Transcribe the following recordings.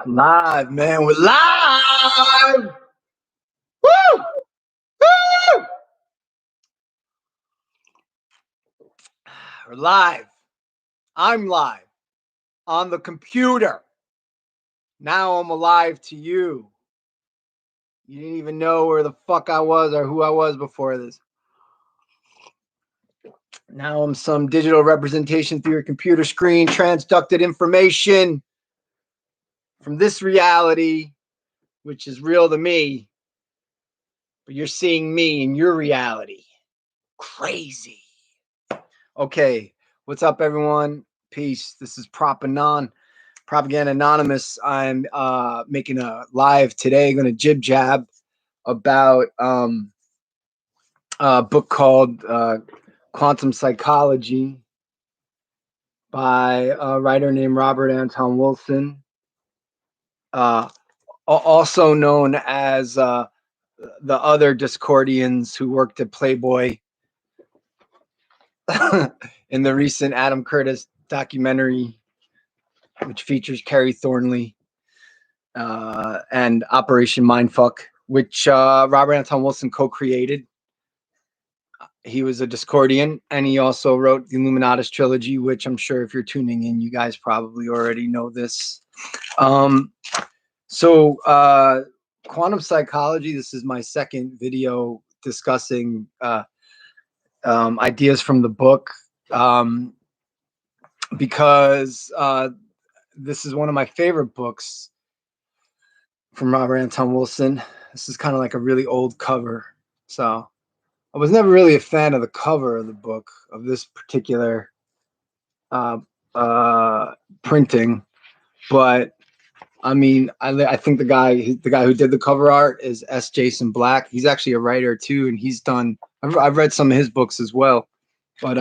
Live, man. We're live. Woo! Woo! We're live. I'm live on the computer. Now I'm alive to you. You didn't even know where the fuck I was or who I was before this. Now I'm some digital representation through your computer screen, transducted information from this reality, which is real to me. But you're seeing me in your reality. Crazy. Okay, what's up, everyone? Peace. This is Anon, Propaganda Anonymous. I'm making a live today, going to jib jab about a book called Quantum Psychology by a writer named Robert Anton Wilson, also known as the other Discordians who worked at Playboy in the recent Adam Curtis documentary, which features Kerry Thornley and Operation Mindfuck, which Robert Anton Wilson co-created. He was a Discordian, and he also wrote the Illuminatus trilogy, which I'm sure if you're tuning in, you guys probably already know this. So quantum psychology, this is my second video discussing ideas from the book, because this is one of my favorite books from Robert Anton Wilson. This is kind of like a really old cover. So I was never really a fan of the cover of the book, of this particular printing, but I mean, I think the guy who did the cover art is S. Jason Black. He's actually a writer too, and he's done. I've read some of his books as well, but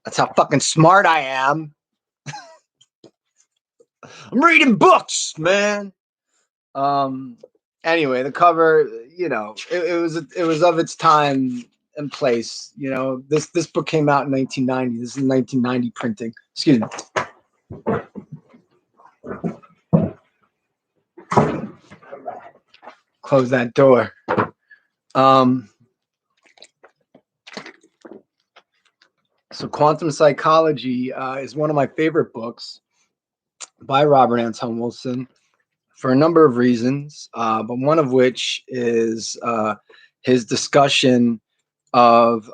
that's how fucking smart I am. I'm reading books, man. Anyway, the cover, you know, it was of its time and place. You know, this book came out in 1990. This is 1990 printing. Excuse me. Close that door. So Quantum Psychology is one of my favorite books by Robert Anton Wilson for a number of reasons, but one of which is his discussion of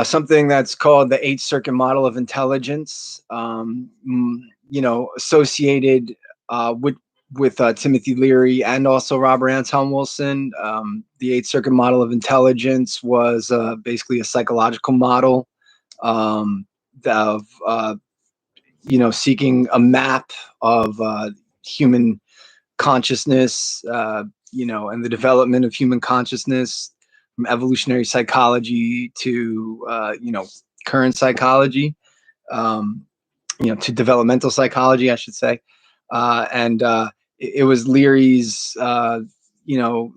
something that's called the Eighth Circuit model of intelligence, you know, associated with Timothy Leary and also Robert Anton Wilson. The Eighth Circuit model of intelligence was basically a psychological model of you know, seeking a map of human consciousness, you know, and the development of human consciousness from evolutionary psychology to you know, current psychology, you know, to developmental psychology, I should say. And it was Leary's, you know,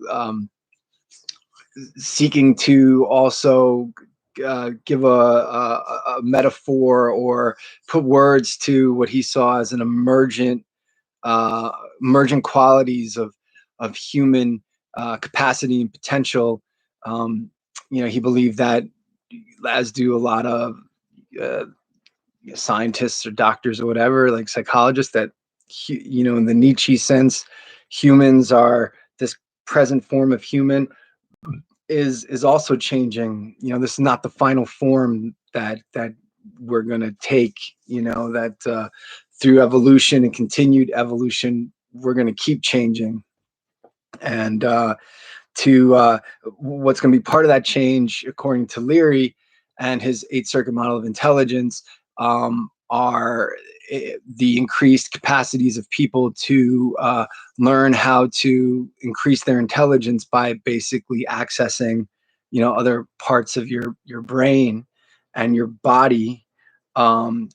seeking to also give a metaphor or put words to what he saw as an emergent qualities of human capacity and potential. You know, he believed that, as do a lot of scientists or doctors or whatever, like psychologists, that you know, in the Nietzsche sense, humans are this present form of human is also changing. You know, this is not the final form that we're going to take. You know, that through evolution and continued evolution, we're going to keep changing. And to what's going to be part of that change, according to Leary and his Eighth Circuit model of intelligence, are the increased capacities of people to learn how to increase their intelligence by basically accessing, you know, other parts of your brain and your body, to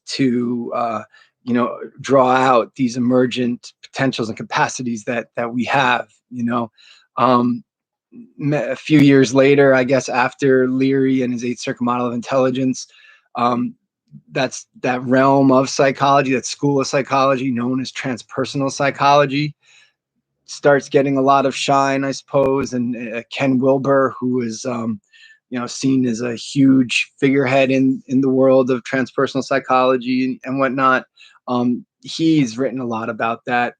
you know, draw out these emergent potentials and capacities that we have. You know, a few years later, I guess, after Leary and his Eighth Circuit model of intelligence, that realm of psychology, that school of psychology known as transpersonal psychology, starts getting a lot of shine, I suppose. And Ken Wilber, who is seen as a huge figurehead in the world of transpersonal psychology and whatnot, he's written a lot about that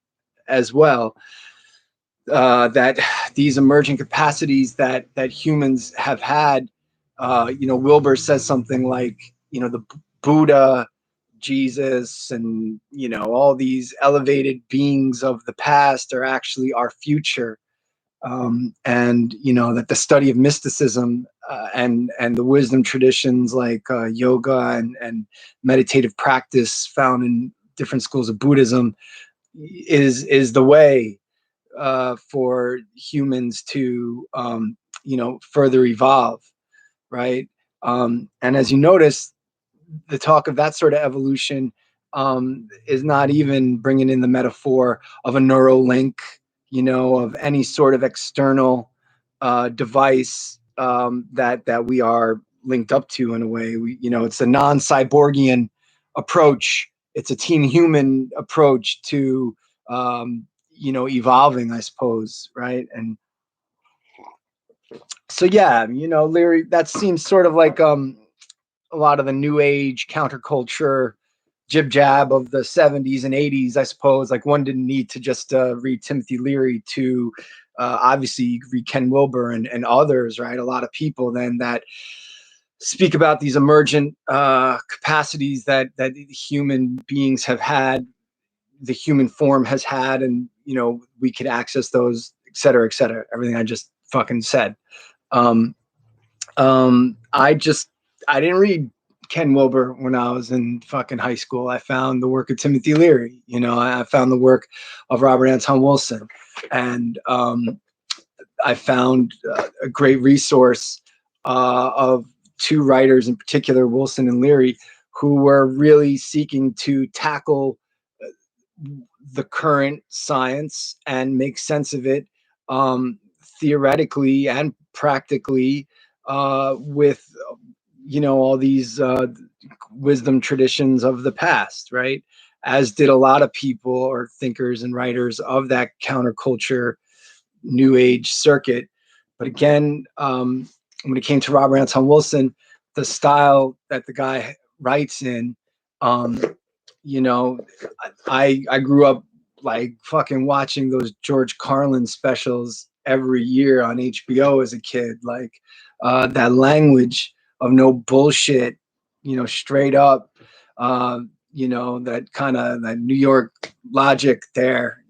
as well. That these emerging capacities that humans have had. Wilber says something like, the Buddha, Jesus, and all these elevated beings of the past are actually our future. And that the study of mysticism and the wisdom traditions like yoga and meditative practice found in different schools of Buddhism is the way for humans to further evolve, right? And as you notice, the talk of that sort of evolution is not even bringing in the metaphor of a neural link, of any sort of external device that we are linked up to in a way. It's a non-cyborgian approach. It's a team human approach to evolving, I suppose, right? And so yeah, Leary, that seems sort of like a lot of the new age counterculture jib jab of the 70s and 80s, I suppose. Like, one didn't need to just read Timothy Leary to obviously read Ken Wilber and others, right? A lot of people then that speak about these emergent capacities that human beings have had, the human form has had, and we could access those, et cetera, everything I just fucking said. um I didn't read Ken Wilber when I was in fucking high school. I found the work of Timothy Leary. I found the work of Robert Anton Wilson, and I found a great resource of two writers in particular, Wilson and Leary, who were really seeking to tackle the current science and make sense of it, theoretically and practically, with all these wisdom traditions of the past, right? As did a lot of people or thinkers and writers of that counterculture new age circuit. But again, when it came to Robert Anton Wilson, the style that the guy writes in, um, you know, I grew up like fucking watching those George Carlin specials every year on HBO as a kid. Like that language of no bullshit, straight up, that kind of that New York logic there,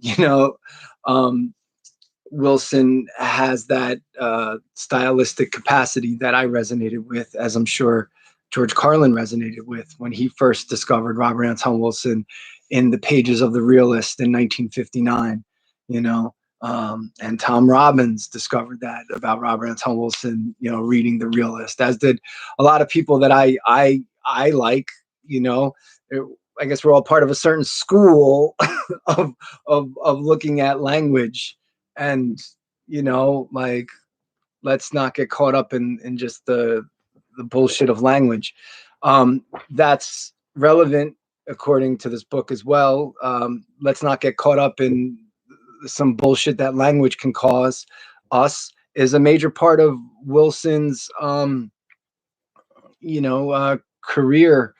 Wilson has that stylistic capacity that I resonated with, as I'm sure George Carlin resonated with when he first discovered Robert Anton Wilson in the pages of The Realist in 1959, and Tom Robbins discovered that about Robert Anton Wilson, reading The Realist, as did a lot of people that I like, I guess we're all part of a certain school of looking at language. And like, let's not get caught up in just the bullshit of language. That's relevant according to this book as well. Let's not get caught up in some bullshit that language can cause us, is a major part of Wilson's career.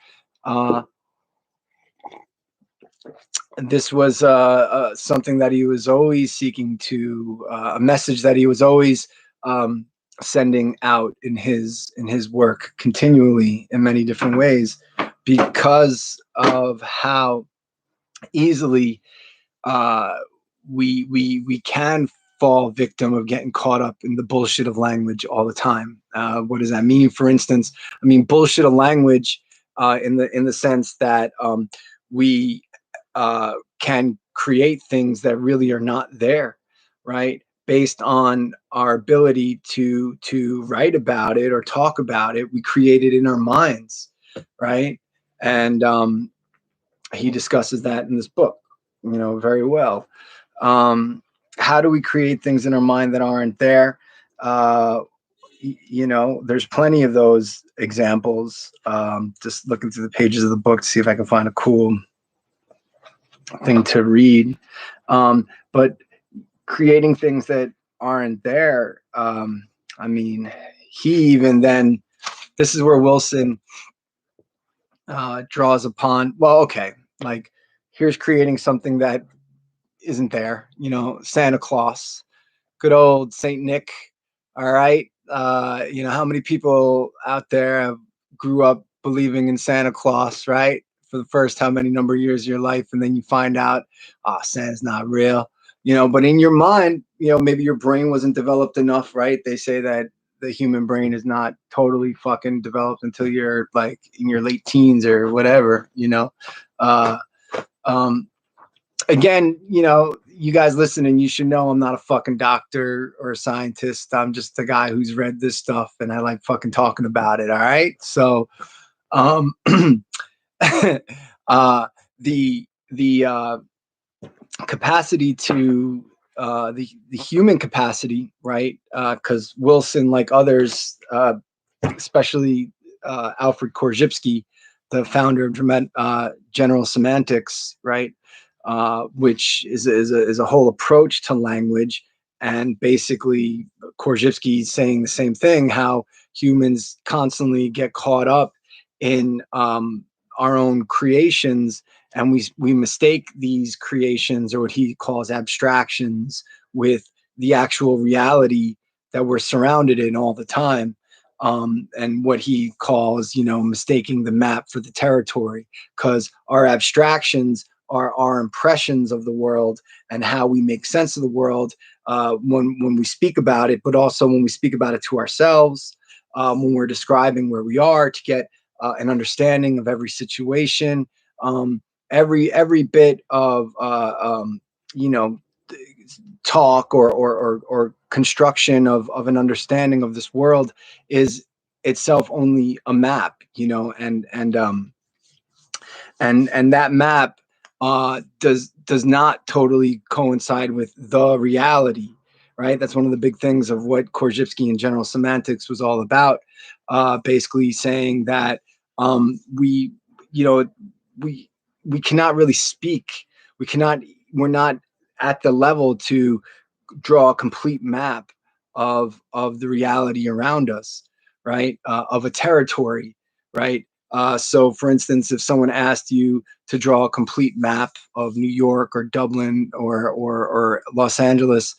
This was something that he was always seeking to, a message that he was always sending out in his work continually in many different ways, because of how easily we can fall victim of getting caught up in the bullshit of language all the time. What does that mean? For instance, I mean bullshit of language in the sense that we can create things that really are not there, right? Based on our ability to write about it or talk about it, we create it in our minds, right? And he discusses that in this book, very well. How do we create things in our mind that aren't there? you know, there's plenty of those examples. Just looking through the pages of the book to see if I can find a cool thing to read. But creating things that aren't there. I mean, he even then, this is where Wilson draws upon, well, okay, like here's creating something that isn't there, you know, Santa Claus, good old Saint Nick. All right. You know, how many people out there have grew up believing in Santa Claus, right? For the first how many number of years of your life, and then you find out, oh, Santa's not real, you know, but in your mind, you know, maybe your brain wasn't developed enough, right? They say that the human brain is not totally fucking developed until you're like in your late teens or whatever, you know. Uh, um, Again, you know, you guys listening, you should know I'm not a fucking doctor or a scientist. I'm just a guy who's read this stuff and I like fucking talking about it. All right. So, um, the capacity to the human capacity, right? Because Wilson, like others, especially Alfred Korzybski, the founder of general semantics, right? Which is a whole approach to language. And basically, Korzybski is saying the same thing: how humans constantly get caught up in our own creations, and we mistake these creations, or what he calls abstractions, with the actual reality that we're surrounded in all the time. And what he calls, you know, mistaking the map for the territory, because our abstractions are our impressions of the world and how we make sense of the world when we speak about it, but also when we speak about it to ourselves, when we're describing where we are to get an understanding of every situation, every bit of you know, talk or construction of an understanding of this world is itself only a map, you know, and that map does not totally coincide with the reality, right? That's one of the big things of what Korzybski and general semantics was all about. Basically saying that we, you know, we we cannot really speak. We cannot. We're not at the level to draw a complete map of the reality around us, right? Of a territory, right? So, for instance, if someone asked you to draw a complete map of New York or Dublin or Los Angeles,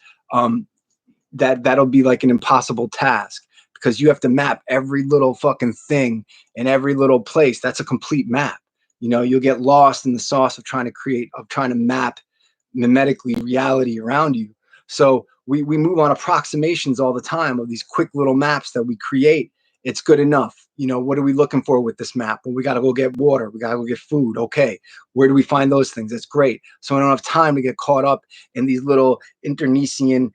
that'll be like an impossible task, because you have to map every little fucking thing in every little place. That's a complete map. You know, you'll get lost in the sauce of trying to map mimetically reality around you. So we move on approximations all the time of these quick little maps that we create. It's good enough. You know, what are we looking for with this map? Well, we got to go get water. We got to go get food. Okay. Where do we find those things? That's great. So I don't have time to get caught up in these little internecine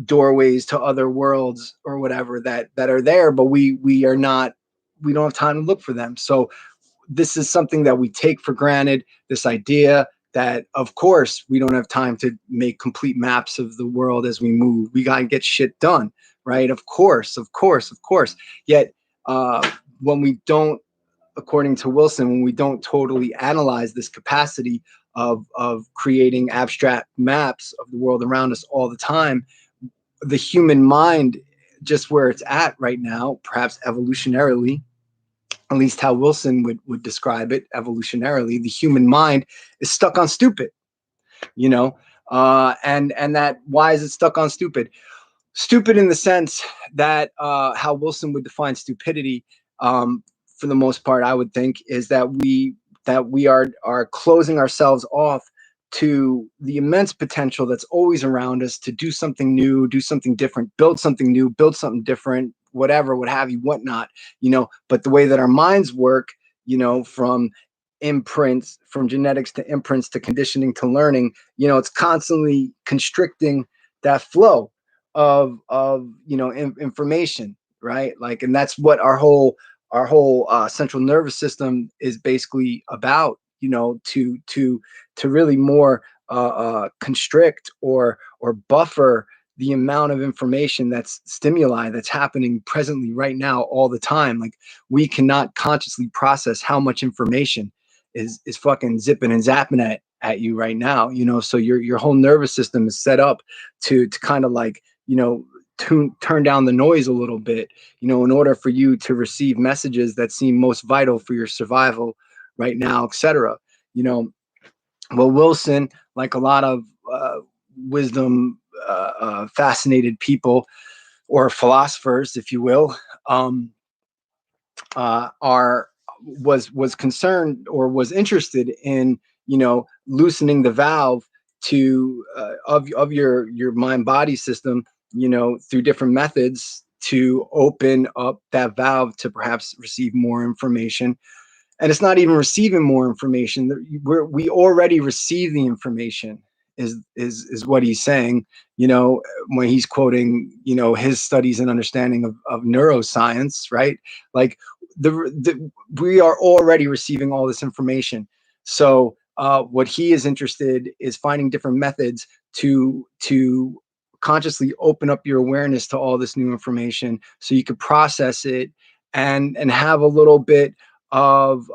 doorways to other worlds or whatever that are there, but we are not, we don't have time to look for them. So this is something that we take for granted, this idea that of course we don't have time to make complete maps of the world as we move. We got to get shit done, right? Of course, of course, of course. Yet when we don't, according to Wilson, when we don't totally analyze this capacity of creating abstract maps of the world around us all the time, the human mind, just where it's at right now, perhaps evolutionarily, at least how Wilson would describe it, evolutionarily, the human mind is stuck on stupid, you know. And that, why is it stuck on stupid? Stupid in the sense that how Wilson would define stupidity, for the most part, I would think, is that we are closing ourselves off to the immense potential that's always around us to do something new, do something different, build something new, build something different, whatever, what have you, whatnot, you know. But the way that our minds work, you know, from imprints, from genetics to imprints to conditioning to learning, you know, it's constantly constricting that flow of you know, information, right? Like, and that's what our whole central nervous system is basically about, you know, to really more constrict or buffer the amount of information that's stimuli that's happening presently right now all the time. Like we cannot consciously process how much information is fucking zipping and zapping at you right now, you know. So your whole nervous system is set up to kind of like, you know, turn down the noise a little bit, you know, in order for you to receive messages that seem most vital for your survival right now, etc. You know, well, Wilson, like a lot of wisdom fascinated people or philosophers, if you will, are was concerned or was interested in, you know, loosening the valve to of your mind body system, you know, through different methods to open up that valve to perhaps receive more information. And it's not even receiving more information. We already receive the information, is what he's saying, you know, when he's quoting, you know, his studies and understanding of neuroscience, right? Like we are already receiving all this information. So what he is interested is finding different methods to consciously open up your awareness to all this new information so you could process it and have a little bit of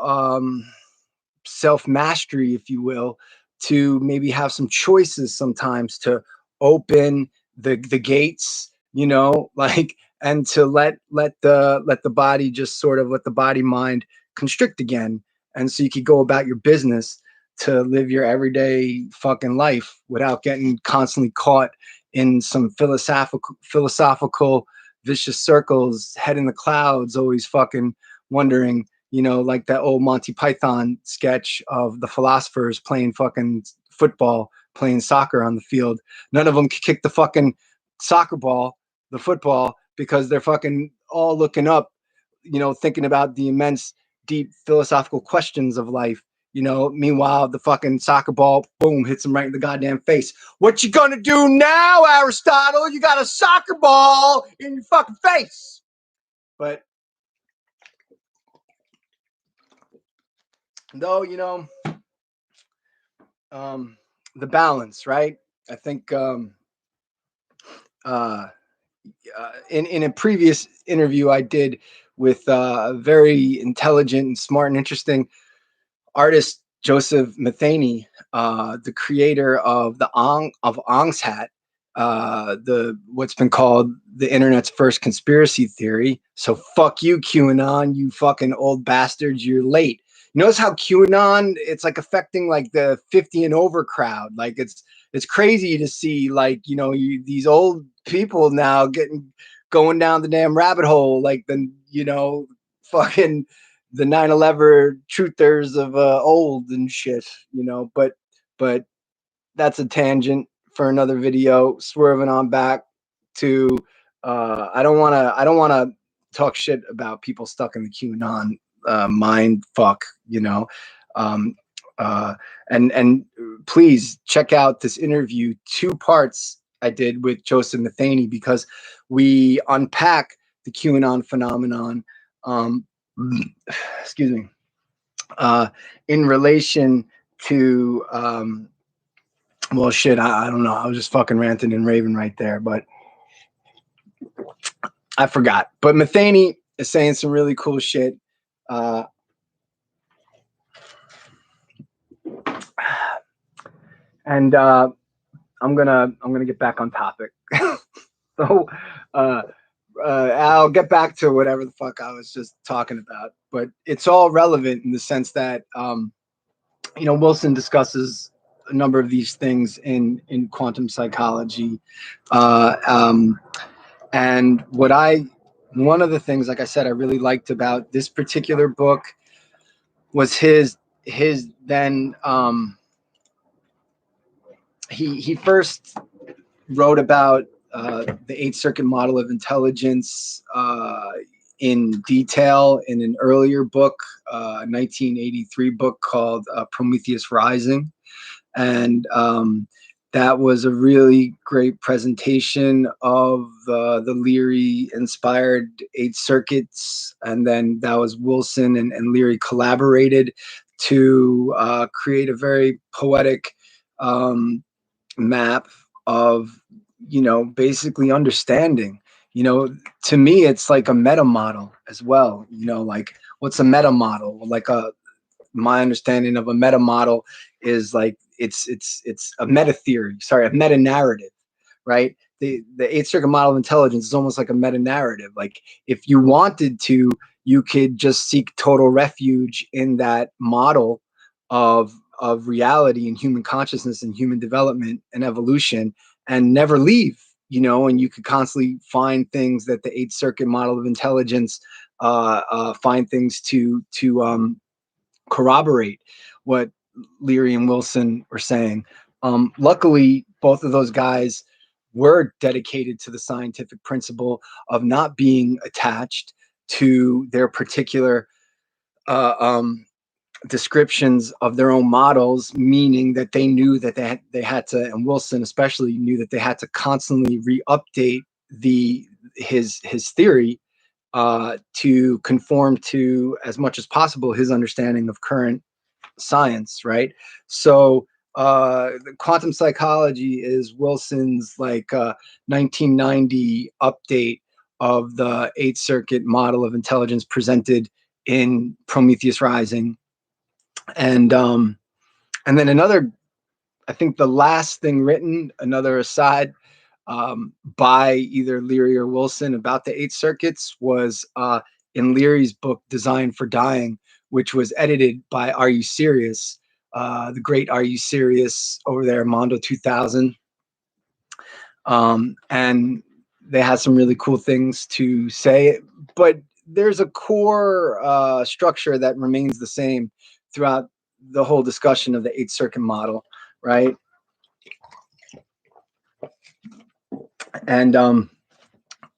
self mastery, if you will, to maybe have some choices sometimes to open the gates, you know, like, and to let the body just sort of let the body mind constrict again, and so you could go about your business to live your everyday fucking life without getting constantly caught in some philosophical vicious circles, head in the clouds, always fucking wondering, you know, like that old Monty Python sketch of the philosophers playing fucking football, playing soccer on the field. None of them can kick the fucking soccer ball, the football, because they're fucking all looking up, you know, thinking about the immense, deep philosophical questions of life. You know, meanwhile, the fucking soccer ball, boom, hits him right in the goddamn face. What you gonna do now, Aristotle? You got a soccer ball in your fucking face. But though, you know, the balance, right? I think uh, in a previous interview I did with a very intelligent and smart and interesting artist, Joseph Matheny, the creator of the Ong's hat, the what's been called the internet's first conspiracy theory. So fuck you, QAnon, you fucking old bastards, you're late. Notice how QAnon, it's like affecting like the 50 and over crowd. Like it's crazy to see, like, you know, these old people now going down the damn rabbit hole, like the, you know, fucking the 9/11 truthers of old and shit, you know. But that's a tangent for another video. Swerving on back to I don't want to talk shit about people stuck in the QAnon mind fuck, you know. Um, uh, and please check out this interview, 2 parts I did with Joseph Matheny, because we unpack the QAnon phenomenon. Um, excuse me, in relation to well, shit, I don't know, I was just fucking ranting and raving right there, but I forgot. But Matheny is saying some really cool shit. And I'm gonna get back on topic. So I'll get back to whatever the fuck I was just talking about, but it's all relevant in the sense that you know, Wilson discusses a number of these things in quantum psychology, and one of the things, like I said, I really liked about this particular book was his then he first wrote about the Eighth Circuit model of intelligence in detail in an earlier book, 1983 book called Prometheus Rising. And that was a really great presentation of the Leary-inspired Eighth Circuits. And then that was Wilson and Leary collaborated to create a very poetic map of basically understanding. To me, it's like a meta model as well. Like, what's a meta model? Like, my understanding of a meta model is like it's a meta theory, sorry, a meta narrative, right? The eighth circuit model of intelligence is almost like a meta narrative. Like, if you wanted to, you could just seek total refuge in that model of reality and human consciousness and human development and evolution, and never leave. And you could constantly find things that the eighth circuit model of intelligence find things to corroborate what Leary and Wilson were saying. Luckily, both of those guys were dedicated to the scientific principle of not being attached to their particular uh, um, descriptions of their own models, meaning that they knew that they had to, and Wilson especially knew that they had to constantly re-update his theory to conform to, as much as possible, his understanding of current science, right? So the quantum psychology is Wilson's like 1990 update of the Eighth Circuit model of intelligence presented in Prometheus Rising, and then another, I think the last thing written, another aside by either Leary or Wilson about the eight circuits was in Leary's book Design for Dying, which was edited by Are You Serious? The great Are You Serious over there, Mondo 2000. And they had some really cool things to say, but there's a core structure that remains the same throughout the whole discussion of the eight circuit model, right? And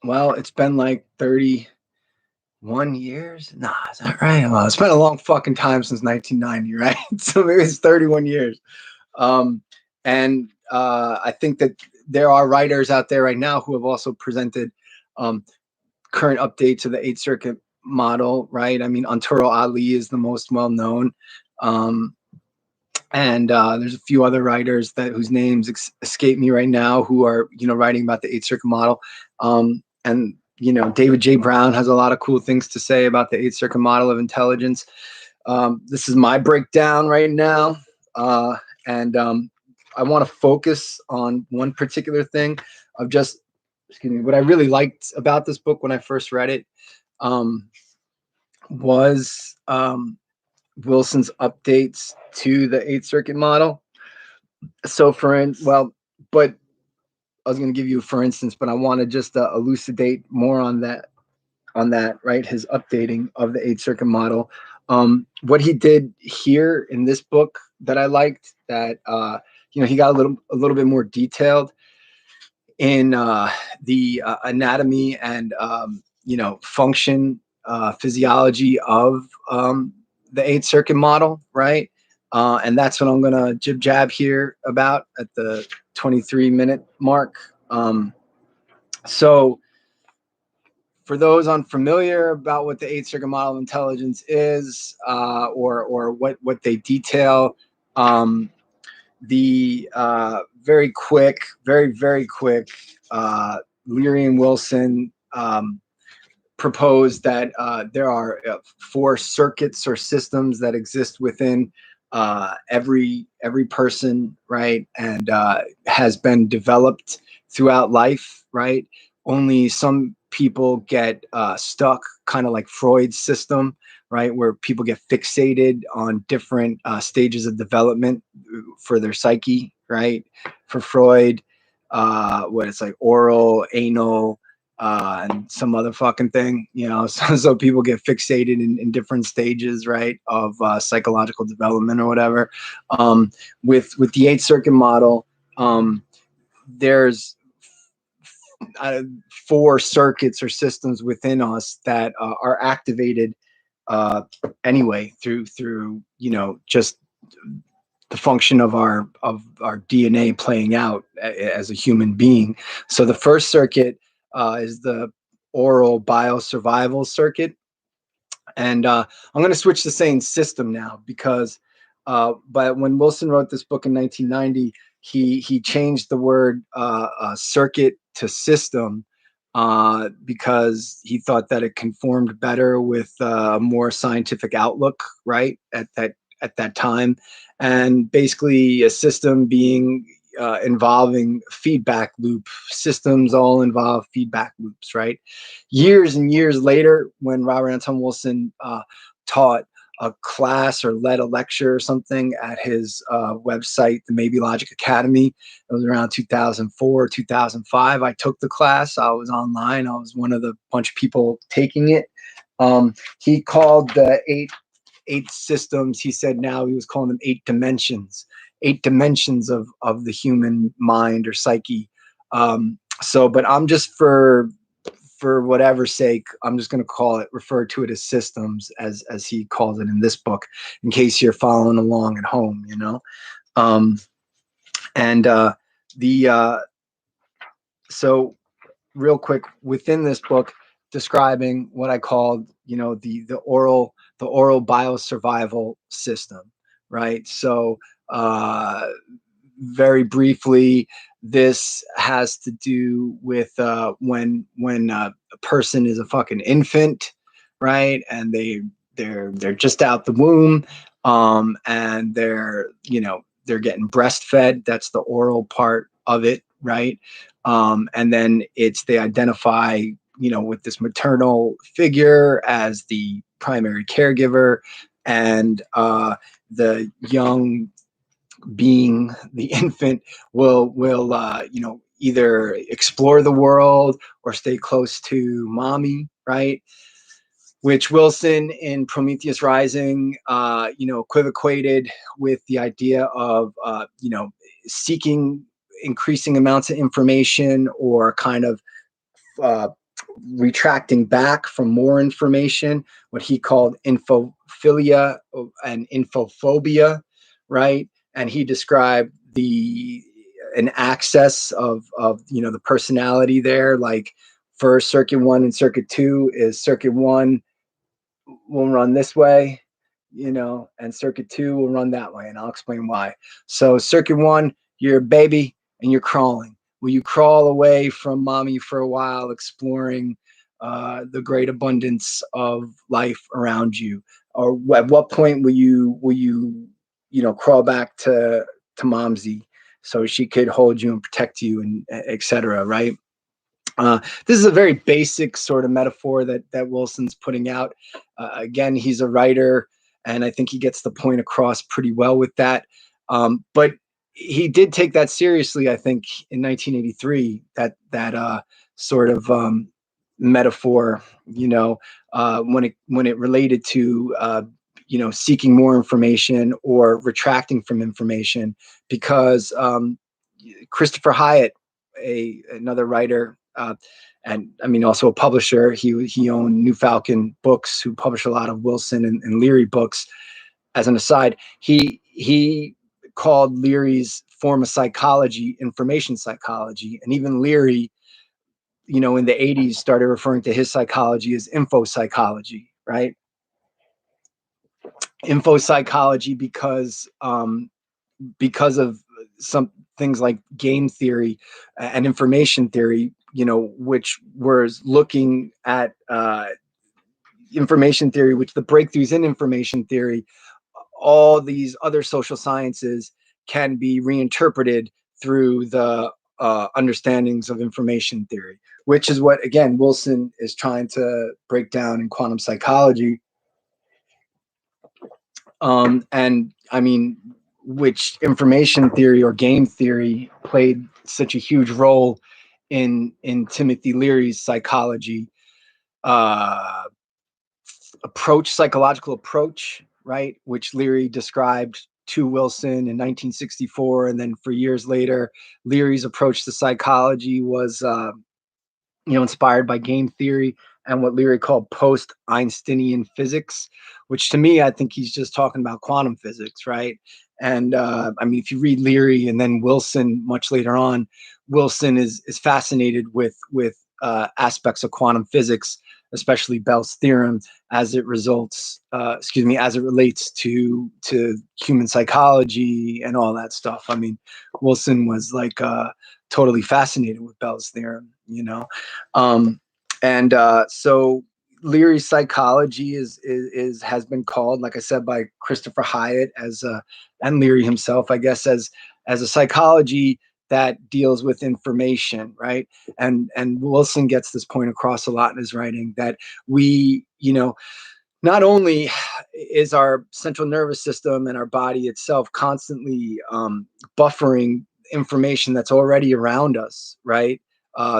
well, it's been like 31 years. Nah, is that right? Well, it's been a long fucking time since 1990, right? So maybe it's 31 years. And I think that there are writers out there right now who have also presented current updates to the eight circuit model, right? I mean, Anturo Ali is the most well known. And there's a few other writers whose names escape me right now who are writing about the eight circuit model. And David J. Brown has a lot of cool things to say about the eight circuit model of intelligence. This is my breakdown right now, and I want to focus on one particular thing of just, excuse me, what I really liked about this book when I first read it was Wilson's updates to the eighth circuit model. So but I was going to give you for instance, but I want to just elucidate more on that, right? His updating of the eighth circuit model. What he did here in this book that I liked, that he got a little bit more detailed in the anatomy and function, physiology of the eighth circuit model, right? And that's what I'm gonna jib jab here about at the 23-minute mark. So for those unfamiliar about what the eighth circuit model of intelligence is, or what they detail, the very quick, very quick, Leary and Wilson proposed that there are 4 circuits or systems that exist within every person, right? And has been developed throughout life, right? Only some people get stuck, kind of like Freud's system, right? Where people get fixated on different stages of development for their psyche, right? For Freud, what it's like oral, anal, and some other fucking thing, so people get fixated in different stages, right, of psychological development or whatever. With the eighth circuit model, there's 4 circuits or systems within us that are activated anyway through just the function of our DNA playing out as a human being. So the first circuit is the oral biosurvival circuit, and I'm going to switch to saying system now because but when Wilson wrote this book in 1990, he changed the word circuit to system because he thought that it conformed better with a more scientific outlook, right? At that time, and basically a system being involving feedback loop. Systems all involve feedback loops, right? Years and years later, when Robert Anton Wilson taught a class or led a lecture or something at his website, the Maybe Logic Academy. It was around 2004, 2005. I took the class. I was online. I was one of the bunch of people taking it. He called the eight systems. He said now he was calling them 8 dimensions of the human mind or psyche. But I'm just for whatever sake, I'm just going to refer to it as systems, as he calls it in this book, in case you're following along at home, you know. Um, and the So real quick, within this book, describing what I called, the oral biosurvival system, right? So very briefly, this has to do with when a person is a fucking infant, right? And they're just out the womb, and they're getting breastfed. That's the oral part of it, right? And then they identify, with this maternal figure as the primary caregiver, and the young being, the infant, will either explore the world or stay close to mommy, right? Which Wilson in Prometheus Rising, equivocated with the idea of, seeking increasing amounts of information, or kind of uh, retracting back from more information, what he called infophilia and infophobia, right? And he described an access of the personality there, like for circuit 1 and circuit 2 is circuit 1 will run this way, and circuit 2 will run that way, and I'll explain why. So circuit 1, you're a baby and you're crawling. Will you crawl away from mommy for a while, exploring the great abundance of life around you? Or at what point will you crawl back to momsy so she could hold you and protect you, and etc., right? This is a very basic sort of metaphor that Wilson's putting out. Again, he's a writer, and I think he gets the point across pretty well with that. But he did take that seriously, I think, in 1983. That sort of metaphor, when it related to seeking more information or retracting from information, because Christopher Hyatt, another writer, and I mean also a publisher. He owned New Falcon Books, who published a lot of Wilson and Leary books. As an aside, he called Leary's form of psychology information psychology, and even Leary, in the 80s, started referring to his psychology as info psychology, right? Info psychology because of some things like game theory and information theory, which was looking at information theory, which the breakthroughs in information theory, all these other social sciences can be reinterpreted through the understandings of information theory, which is what, again, Wilson is trying to break down in quantum psychology. And I mean, which information theory or game theory played such a huge role in Timothy Leary's psychology psychological approach, right? Which Leary described to Wilson in 1964, and then for years later, Leary's approach to psychology was, inspired by game theory and what Leary called post-Einsteinian physics, which to me, I think he's just talking about quantum physics, right? And I mean, if you read Leary and then Wilson much later on, Wilson is fascinated with aspects of quantum physics especially Bell's theorem, as it as it relates to human psychology and all that stuff. I mean, Wilson was like totally fascinated with Bell's theorem, you know. And so Leary's psychology is has been called, like I said, by Christopher Hyatt as and Leary himself, I guess, as a psychology that deals with information, right? And Wilson gets this point across a lot in his writing, that we, you know, not only is our central nervous system and our body itself constantly buffering information that's already around us, right?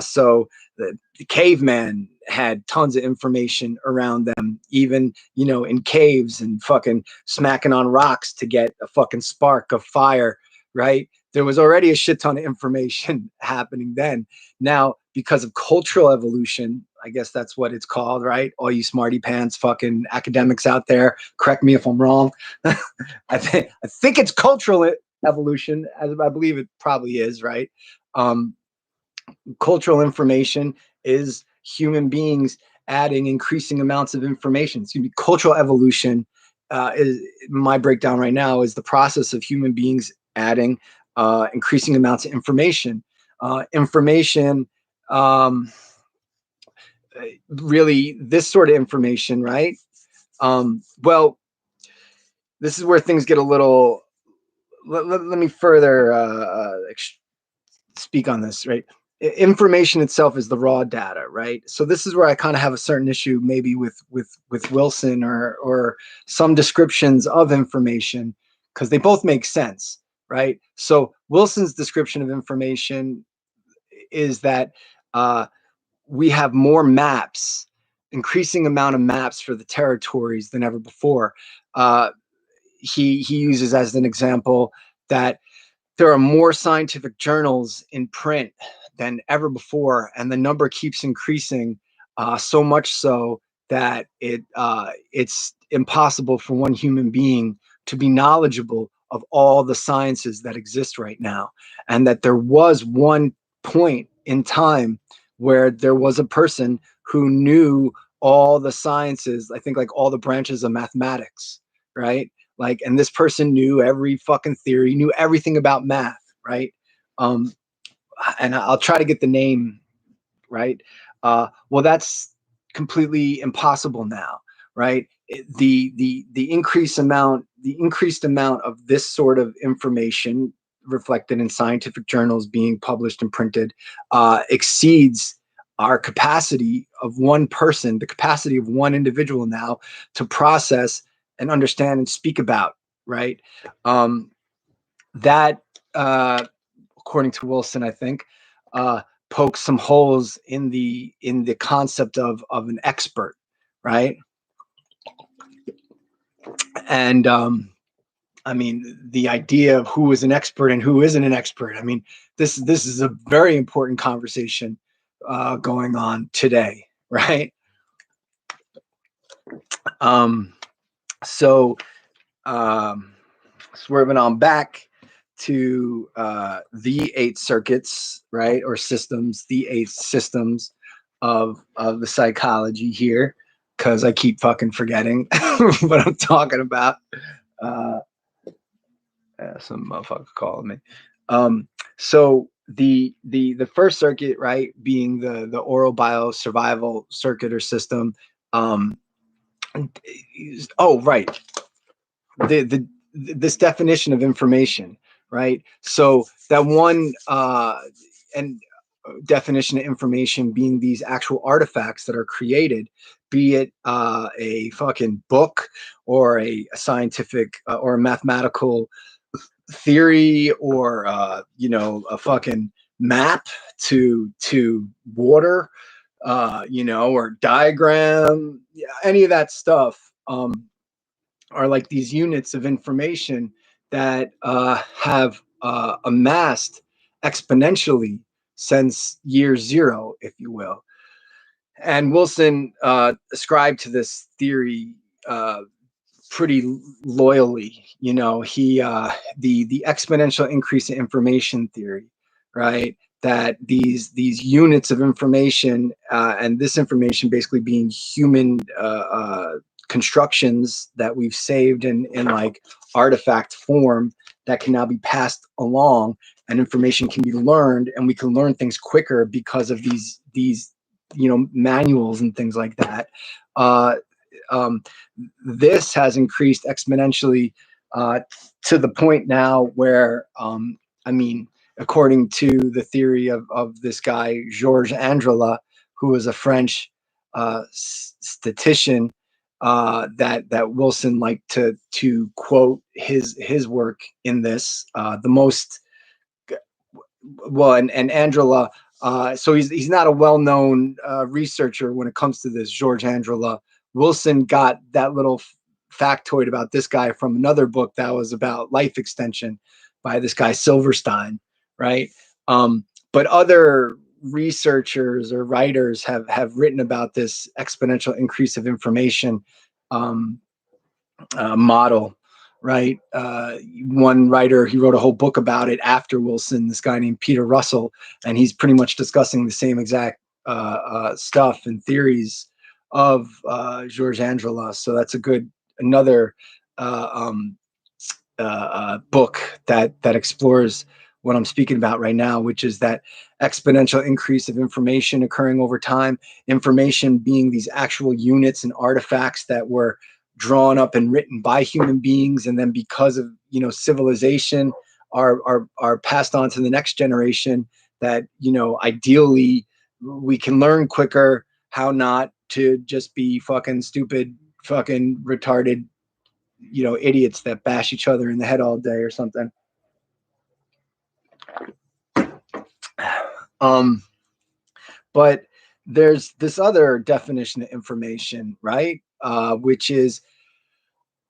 So the caveman had tons of information around them, even, you know, in caves and fucking smacking on rocks to get a fucking spark of fire, right? There was already a shit ton of information happening then. Now, because of cultural evolution, I guess that's what it's called, right? All you smarty pants fucking academics out there, correct me if I'm wrong. I think it's cultural evolution, as I believe it probably is, right? Cultural information is human beings adding increasing amounts of information. Excuse me. Cultural evolution is, my breakdown right now, is the process of human beings adding increasing amounts of information. Information, really, this sort of information, right? Well, this is where things get a little. Let me further speak on this, right? Information itself is the raw data, right? So this is where I kind of have a certain issue, maybe with Wilson or some descriptions of information, because they both make sense, right? So Wilson's description of information is that we have more maps, increasing amount of maps for the territories than ever before. He uses as an example that there are more scientific journals in print than ever before, and the number keeps increasing, so much so that it's impossible for one human being to be knowledgeable of all the sciences that exist right now, and that there was one point in time where there was a person who knew all the sciences, I think like all the branches of mathematics, right? Like, and this person knew every fucking theory, knew everything about math, right? Um, and I'll try to get the name right. Well, that's completely impossible now, right? The increased amount of this sort of information reflected in scientific journals being published and printed exceeds our capacity of one person, the capacity of one individual now to process and understand and speak about, right? That according to Wilson, I think, pokes some holes in the concept of an expert, right? And I mean, the idea of who is an expert and who isn't an expert. I mean, this is a very important conversation going on today, right? Um, so swerving on back to the 8 circuits, right, or systems, the 8 systems of the psychology here, because I keep fucking forgetting what I'm talking about. Uh, some motherfucker called me. So the first circuit, right, being the oral bio survival circuit or system. Oh, right. The this definition of information, right? So that one and definition of information being these actual artifacts that are created, be it a fucking book or a scientific or a mathematical theory or you know, a fucking map to water, you know, or diagram, yeah, any of that stuff. Are like these units of information that have amassed exponentially since year zero, if you will. And Wilson ascribed to this theory pretty loyally. You know, he the exponential increase in information theory, right? that these units of information, and this information basically being human constructions that we've saved in like artifact form, that can now be passed along, and information can be learned, and we can learn things quicker because of these manuals and things like that. uh, um, this has increased exponentially, uh, to the point now where, I mean, according to the theory of this guy Georges Andrela, who was a French statistician, that Wilson liked to quote his work in this. The most well, and Andrela. So he's not a well-known researcher when it comes to this. George Andrela. Wilson got that little factoid about this guy from another book that was about life extension by this guy Silverstein, right? But other researchers or writers have written about this exponential increase of information um, model, right? One writer, he wrote a whole book about it after Wilson, this guy named Peter Russell, and he's pretty much discussing the same exact stuff and theories of George Angela. So that's another uh, um, book that explores what I'm speaking about right now, which is that exponential increase of information occurring over time. Information being these actual units and artifacts that were drawn up and written by human beings, and then because of civilization, are passed on to the next generation. That ideally we can learn quicker how not to just be fucking stupid, fucking retarded, idiots that bash each other in the head all day or something. Um, but there's this other definition of information, right? Which is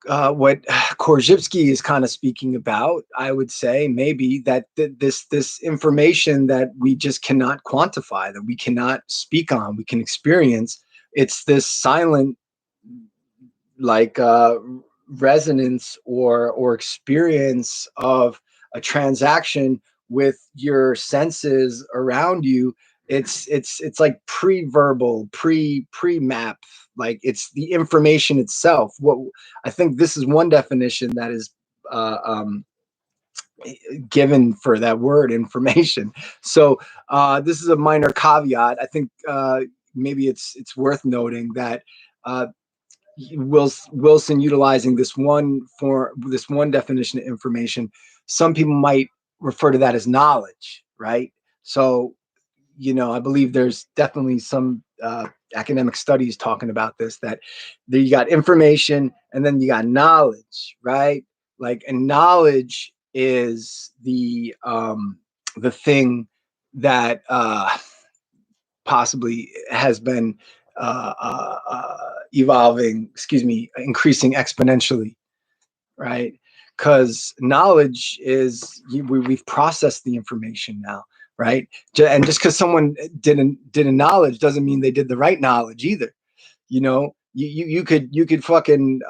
what Korzybski is kind of speaking about. I would say maybe that this information that we just cannot quantify, that we cannot speak on, we can experience. It's this silent, like resonance or experience of a transaction with your senses around you. It's like pre-verbal, pre-map, like it's the information itself. What I think, this is one definition that is uh, um, given for that word information. So this is a minor caveat. I think maybe it's worth noting that uh, Wilson utilizing this one definition of information, some people might refer to that as knowledge, right? So, I believe there's definitely some academic studies talking about this, that you got information and then you got knowledge, right? Like, and knowledge is the thing that possibly has been evolving, increasing exponentially, right? Because knowledge is, we've processed the information now, right? And just because someone did a knowledge doesn't mean they did the right knowledge either. You could fucking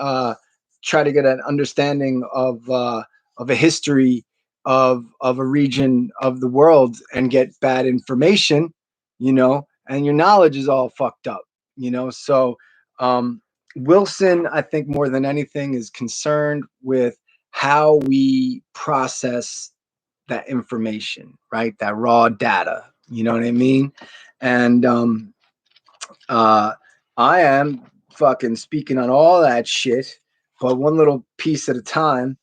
try to get an understanding of a history of a region of the world and get bad information, and your knowledge is all fucked up. So Wilson, I think, more than anything, is concerned with how we process that information, right? That raw data, you know what I mean? And uh, I am fucking speaking on all that shit, but one little piece at a time,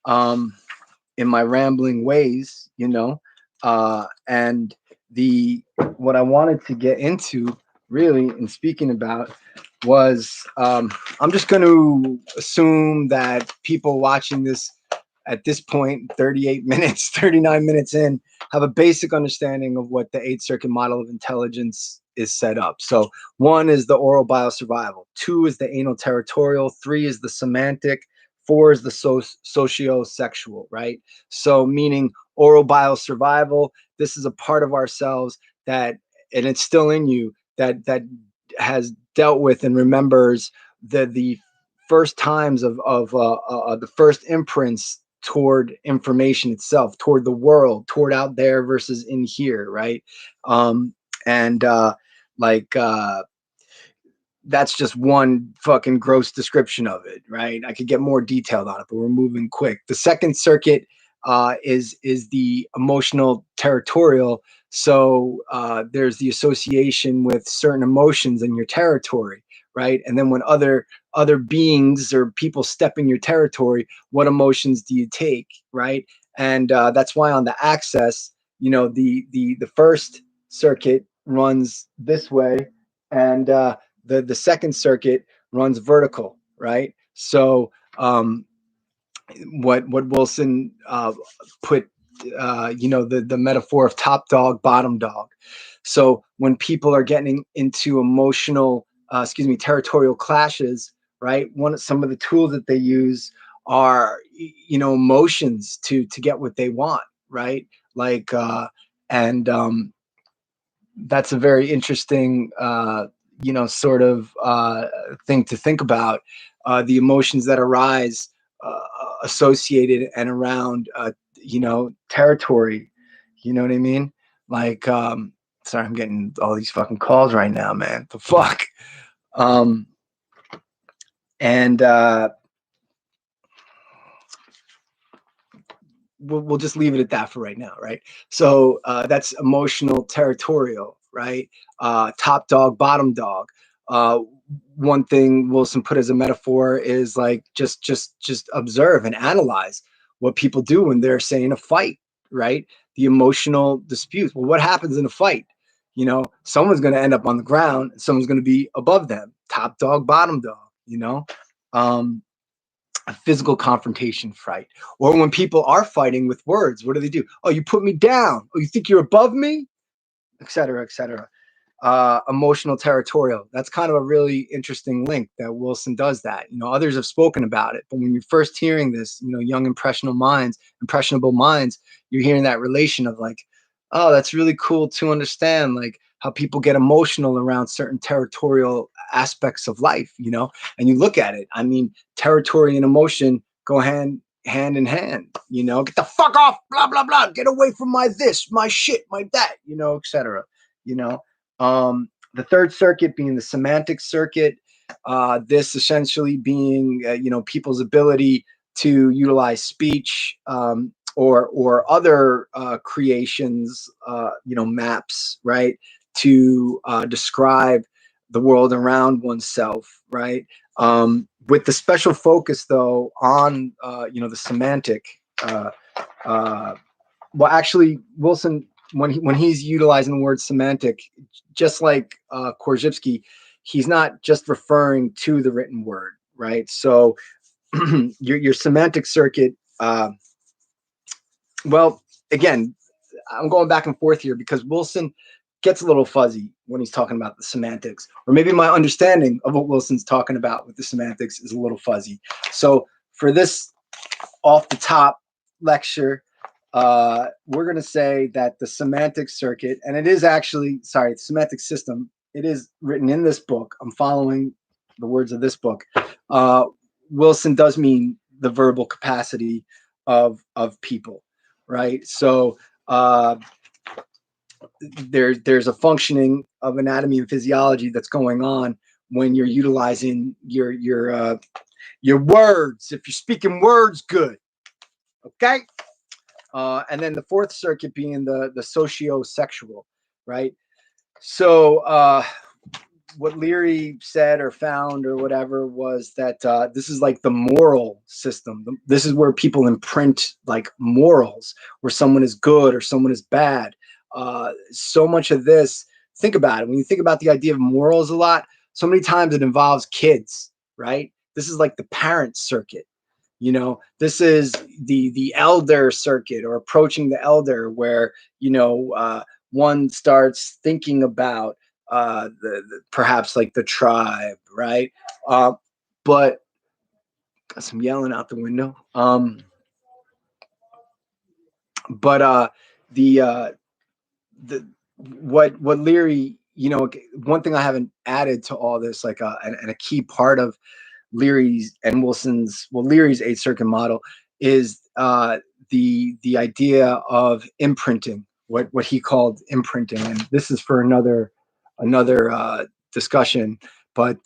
in my rambling ways, and the what I wanted to get into really in speaking about was, I'm just going to assume that people watching this at this point, 38 minutes, 39 minutes in, have a basic understanding of what the 8-circuit model of intelligence is set up. So 1 is the oral biosurvival, 2 is the anal territorial, 3 is the semantic, 4 is the socio-sexual, right? So meaning oral biosurvival, this is a part of ourselves that, and it's still in you, that has dealt with and remembers the first times of the first imprints toward information itself, toward the world, toward out there versus in here, right? And like that's just one fucking gross description of it, right? I could get more detailed on it, but we're moving quick. The second circuit is the emotional territorial. So there's the association with certain emotions in your territory, right? And then when other beings or people step in your territory, what emotions do you take, right? And that's why on the axis, the first circuit runs this way, and the second circuit runs vertical, right? So what Wilson put, the metaphor of top dog, bottom dog. So when people are getting into emotional, territorial clashes, right? Some of the tools that they use are, emotions to get what they want, right? Like, and that's a very interesting, sort of thing to think about. The emotions that arise associated and around, territory. You know what I mean? Like, sorry, I'm getting all these fucking calls right now, man. The fuck. Um, and we'll just leave it at that for right now, right? So that's emotional territorial, right? Top dog, bottom dog. One thing Wilson put as a metaphor is like just observe and analyze what people do when they're saying a fight, right? The emotional disputes. Well, what happens in a fight? Someone's going to end up on the ground, and someone's going to be above them. Top dog, bottom dog. A physical confrontation fight. Or when people are fighting with words, what do? Oh, you put me down. Oh, you think you're above me? Et cetera, et cetera. Emotional territorial. That's kind of a really interesting link that Wilson does that. Others have spoken about it, but when you're first hearing this, young impressionable minds, you're hearing that relation of like, oh, that's really cool to understand, like how people get emotional around certain territorial aspects of life, and you look at it. I mean, territory and emotion go hand in hand, get the fuck off, blah, blah, blah, get away from my this, my shit, my that, etc. The third circuit being the semantic circuit, this essentially being, people's ability to utilize speech, or other creations, maps, right, to describe the world around oneself, right? With the special focus, though, on, the semantic. Well, actually, Wilson, when he's utilizing the word semantic, just like Korzybski, he's not just referring to the written word, right? So your semantic circuit, well, again, I'm going back and forth here because Wilson gets a little fuzzy when he's talking about the semantics, or maybe my understanding of what Wilson's talking about with the semantics is a little fuzzy. So for this off the top lecture, we're going to say that the semantic circuit, and it is actually, sorry, the semantic system, it is written in this book. I'm following the words of this book. Wilson does mean the verbal capacity of people, right? So there's a functioning of anatomy and physiology that's going on when you're utilizing your words. If you're speaking words, good. Okay. And then the fourth circuit being the socio-sexual, right? So what Leary said or found or whatever was that this is like the moral system. This is where people imprint like morals, where someone is good or someone is bad. So much of this, think about it. When you think about the idea of morals a lot, so many times it involves kids, right? This is like the parent circuit. This is the elder circuit, or approaching the elder, where one starts thinking about perhaps like the tribe, right? But got some yelling out the window. But the what Leary, one thing I haven't added to all this, and a key part of Leary's and Wilson's, Leary's 8 circuit model is the idea of imprinting, what he called imprinting, and this is for another discussion. But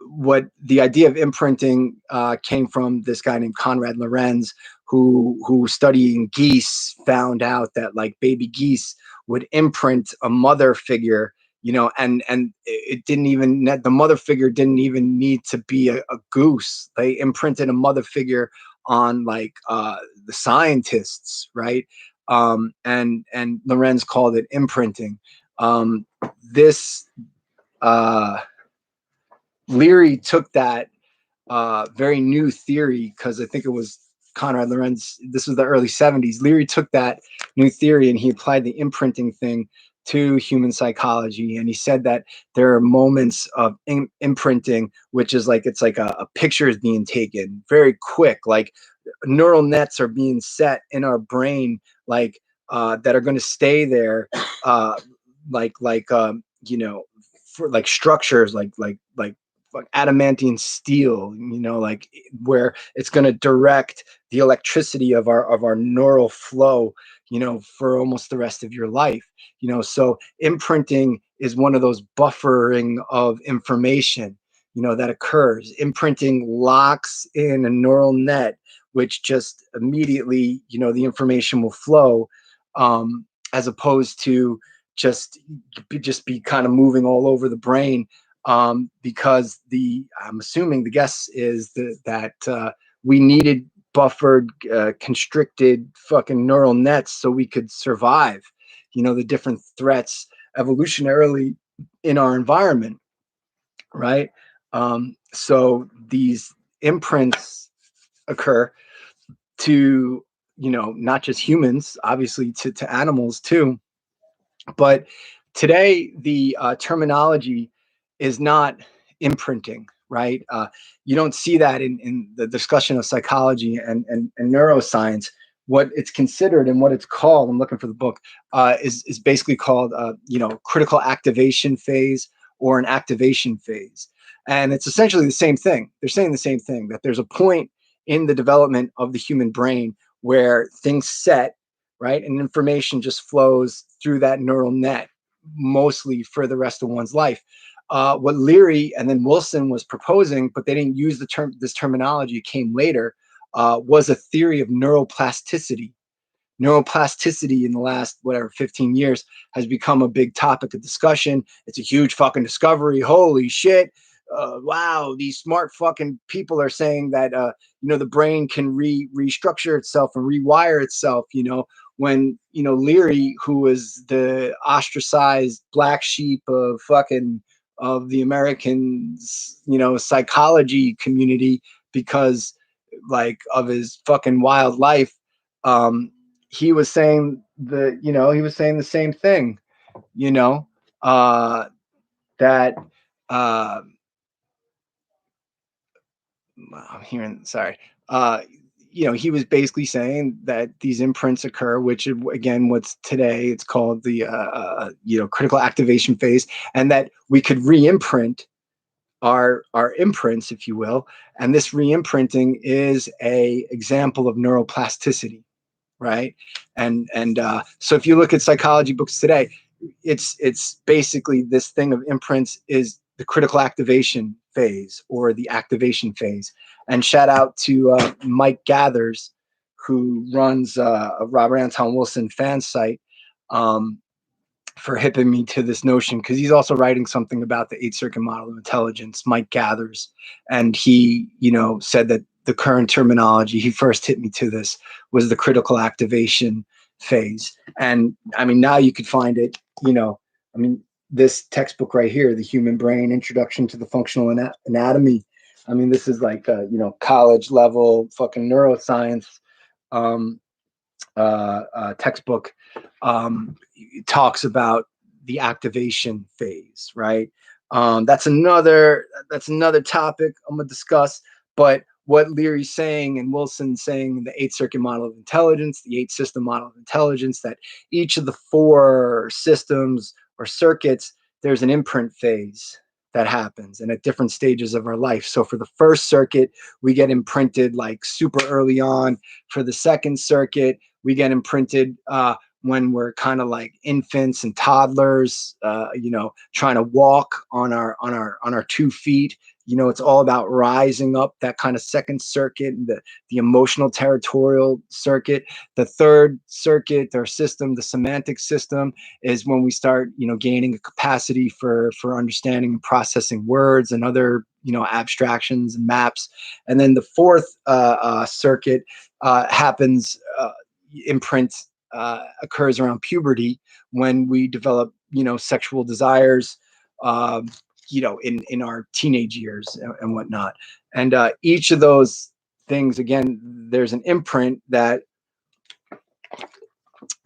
what the idea of imprinting came from this guy named Konrad Lorenz, who studying geese found out that like baby geese would imprint a mother figure, and it didn't even, the mother figure didn't even need to be a goose. They imprinted a mother figure on like the scientists, right? And Lorenz called it imprinting. This Leary took that very new theory, because I think it was Konrad Lorenz, this was the early 70s. Leary took that new theory and he applied the imprinting thing to human psychology. And he said that there are moments of imprinting, which is like, it's like a picture is being taken very quick, like neural nets are being set in our brain, like that are going to stay there, for like structures, like adamantine steel, like where it's going to direct the electricity of our neural flow, for almost the rest of your life. So imprinting is one of those buffering of information, that occurs. Imprinting locks in a neural net, which just immediately, the information will flow, as opposed to just be kind of moving all over the brain, because I'm assuming the guess is that we needed buffered, constricted fucking neural nets so we could survive, the different threats evolutionarily in our environment, right? So these imprints occur to, not just humans, obviously to animals too. But today, the terminology is not imprinting, right? You don't see that in the discussion of psychology and neuroscience. What it's considered and what it's called, I'm looking for the book, is basically called, critical activation phase or an activation phase. And it's essentially the same thing. They're saying the same thing, that there's a point in the development of the human brain where things set, right? And information just flows through that neural net, mostly for the rest of one's life. What Leary and then Wilson was proposing, but they didn't use this terminology, came later, was a theory of neuroplasticity. Neuroplasticity in the last, 15 years has become a big topic of discussion. It's a huge fucking discovery. Holy shit. Wow, these smart fucking people are saying that, the brain can restructure itself and rewire itself, when, Leary, who was the ostracized black sheep of the Americans, psychology community, because like of his fucking wild life, he was saying the same thing, that I'm hearing, sorry, he was basically saying that these imprints occur, which again, what's today, it's called the, critical activation phase, and that we could re-imprint our imprints, if you will. And this re-imprinting is a example of neuroplasticity, right? And so if you look at psychology books today, it's basically this thing of imprints is the critical activation phase or the activation phase. And shout out to Mike Gathers, who runs a Robert Anton Wilson fan site, for hipping me to this notion, because he's also writing something about the 8-circuit model of intelligence, Mike Gathers. And he, said that the current terminology, he first hit me to this, was the critical activation phase. And I mean, now you could find it, this textbook right here, The Human Brain, Introduction to the Functional Anatomy. I mean, this is like, college level fucking neuroscience, textbook. Talks about the activation phase, right? That's another topic I'm gonna discuss. But what Leary's saying and Wilson's saying, the 8-circuit model of intelligence, the 8-system model of intelligence, that each of the 4 systems or circuits, there's an imprint phase that happens, and at different stages of our life. So for the first circuit, we get imprinted like super early on. For the second circuit, we get imprinted when we're kind of like infants and toddlers, trying to walk on our 2 feet. It's all about rising up, that kind of second circuit, the emotional territorial circuit. The third circuit or system, the semantic system, is when we start, gaining a capacity for understanding and processing words and other, abstractions and maps. And then the fourth circuit happens, imprint occurs around puberty, when we develop, sexual desires, in our teenage years and whatnot. And each of those things, again, there's an imprint that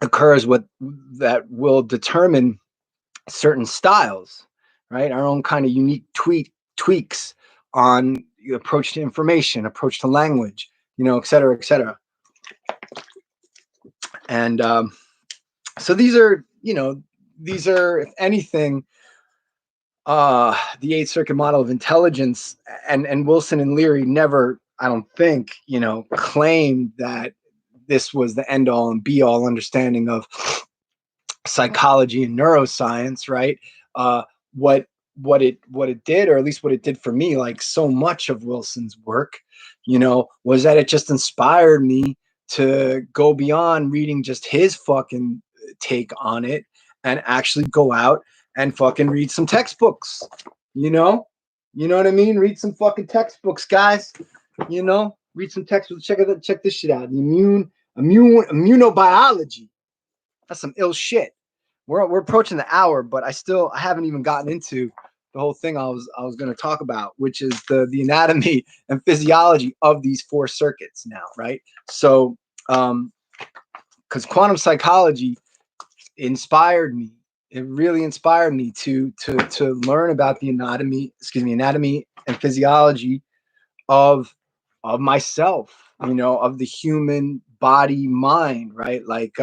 occurs that will determine certain styles, right? Our own kind of unique tweaks on approach to information, approach to language, et cetera, et cetera. And so these are, if anything, the Eighth Circuit model of intelligence, and Wilson and Leary never, I don't think, claimed that this was the end all and be all understanding of psychology and neuroscience, right? What it did, or at least what it did for me, like so much of Wilson's work, was that it just inspired me to go beyond reading just his fucking take on it, and actually go out and fucking read some textbooks. You know what I mean? Read some fucking textbooks, guys. Read some textbooks. Check this shit out. The immunobiology. That's some ill shit. We're approaching the hour, but I haven't even gotten into the whole thing I was going to talk about, which is the anatomy and physiology of these four circuits now, right? So, because quantum psychology inspired me. It really inspired me to learn about the anatomy and physiology of myself, of the human body mind, right? Like,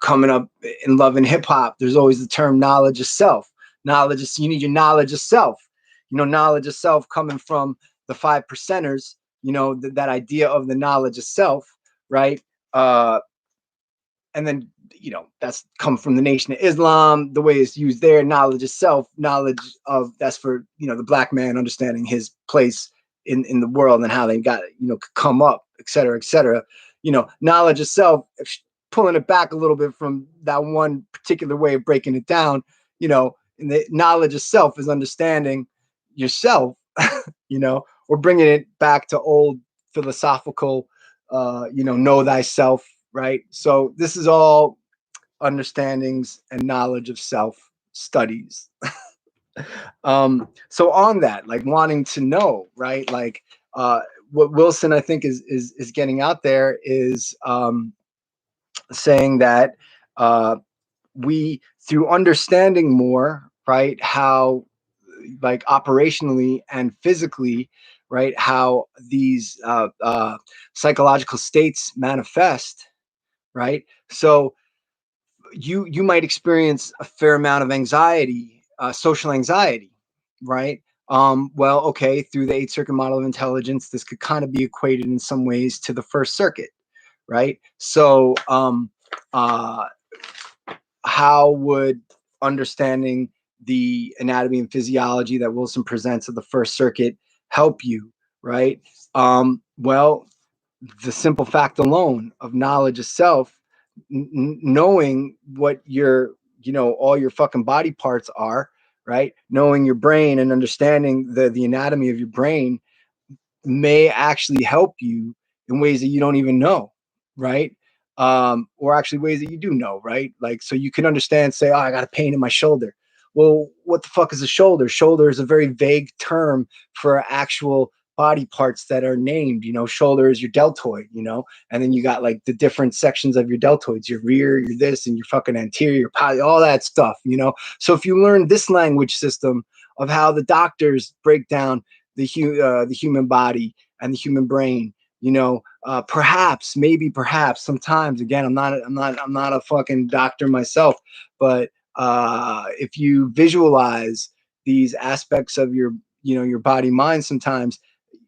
coming up in love and hip hop, there's always the term knowledge of self. You need your knowledge of self. Knowledge of self coming from the 5%ers. That idea of the knowledge of self, right? And then, that's come from the Nation of Islam, the way it's used there. Knowledge of self, knowledge of, that's for, the black man understanding his place in the world and how they got, come up, et cetera, et cetera. Knowledge of self, pulling it back a little bit from that one particular way of breaking it down, and the knowledge of self is understanding yourself, or bringing it back to old philosophical, know thyself, right? So this is all understandings and knowledge of self studies. So on that, like wanting to know, right? Like what Wilson, I think, is getting out there is saying that we, through understanding more, right, how, like, operationally and physically, right, how these psychological states manifest, right? So you might experience a fair amount of anxiety, social anxiety, right? Well, okay, through the Eighth Circuit model of intelligence, this could kind of be equated in some ways to the First Circuit, right? So how would understanding the anatomy and physiology that Wilson presents of the First Circuit help you, right? Well, the simple fact alone of knowledge of self, knowing what your, all your fucking body parts are, right? Knowing your brain and understanding the anatomy of your brain may actually help you in ways that you don't even know, right? Or actually ways that you do know, right? Like, so you can understand, say, oh, I got a pain in my shoulder. Well, what the fuck is a shoulder? Shoulder is a very vague term for actual body parts that are named. Shoulder is your deltoid, and then you got like the different sections of your deltoids, your rear, your this, and your fucking anterior, your poly, all that stuff, So if you learn this language system of how the doctors break down the human body and the human brain, perhaps sometimes, again, I'm not a fucking doctor myself, but if you visualize these aspects of your, your body mind sometimes,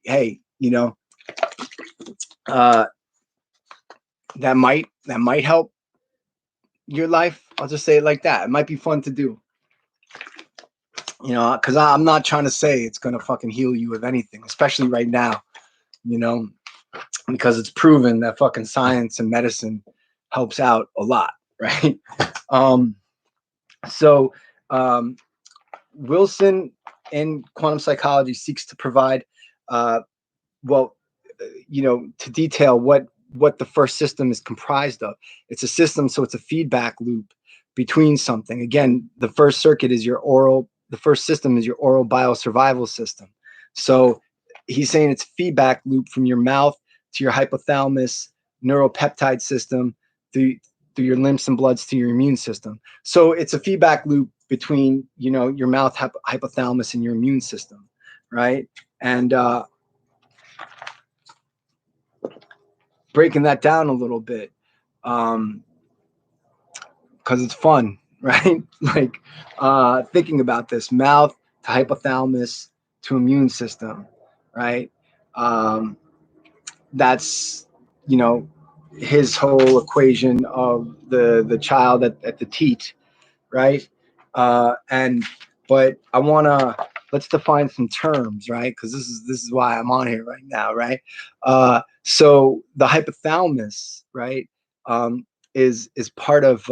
hey, uh, that might help your life. I'll just say it like that. It might be fun to do, because I'm not trying to say it's going to fucking heal you of anything, especially right now, you know, because it's proven that fucking science and medicine helps out a lot, right? Um, so Wilson in quantum psychology seeks to provide, well, to detail what the first system is comprised of. It's a system, so it's a feedback loop between something. Again, the first circuit is the first system is your oral biosurvival system. So he's saying it's feedback loop from your mouth to your hypothalamus neuropeptide system through your lymph and bloods to your immune system. So it's a feedback loop between, your mouth hypothalamus and your immune system, right? And breaking that down a little bit, because it's fun, right? Like thinking about this: mouth to hypothalamus to immune system, right? That's his whole equation of the child at the teat, right? And but I want to let's define some terms, right? Because this is why I'm on here right now, right? So the hypothalamus, right, is part of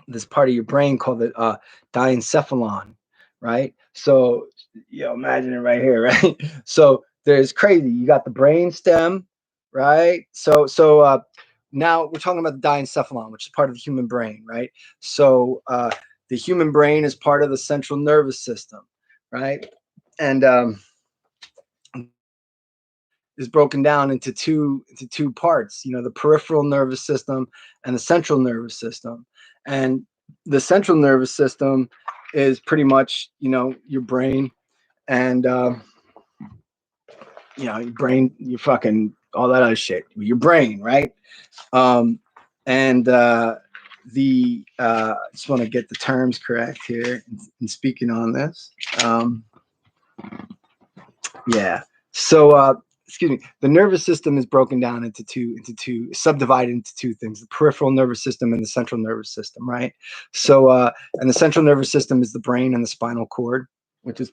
this part of your brain called the diencephalon, right? So imagine it right here, right? So there's crazy. You got the brain stem, right? So now we're talking about the diencephalon, which is part of the human brain, right? So the human brain is part of the central nervous system, right? And is broken down into two parts, the peripheral nervous system and the central nervous system. And the central nervous system is pretty much, your brain and, your brain, your fucking, all that other shit, your brain, right? And just want to get the terms correct here in speaking on this. Yeah. So, excuse me. The nervous system is broken down into two, subdivided into two things: the peripheral nervous system and the central nervous system, right? So, and the central nervous system is the brain and the spinal cord, which is,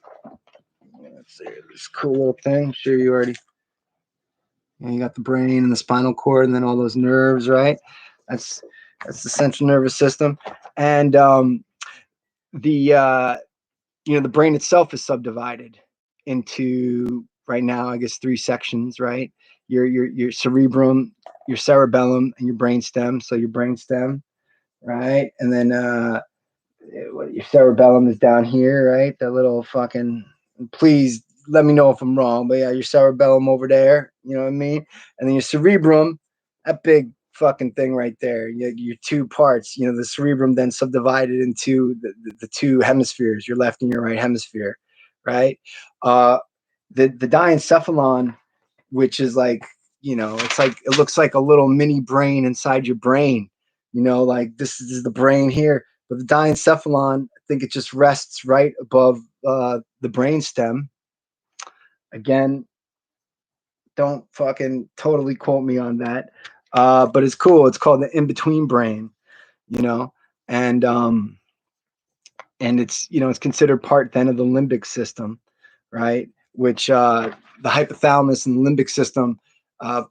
let's see, this cool little thing. I'm sure you already, you got the brain and the spinal cord, and then all those nerves, right? That's the central nervous system, and the the brain itself is subdivided into, right now, I guess, three sections, right? Your cerebrum, your cerebellum, and your brain stem. So your brain stem, right? And then your cerebellum is down here, right? That little fucking, please let me know if I'm wrong, but yeah, your cerebellum over there, you know what I mean? And then your cerebrum, that big fucking thing right there, your two parts, the cerebrum then subdivided into the two hemispheres, your left and your right hemisphere, right? The diencephalon, which is like, it's like, it looks like a little mini brain inside your brain, like this is the brain here. But the diencephalon, I think it just rests right above the brain stem. Again, don't fucking totally quote me on that. But it's cool. It's called the in-between brain, and it's, it's considered part then of the limbic system, right? Which the hypothalamus and the limbic system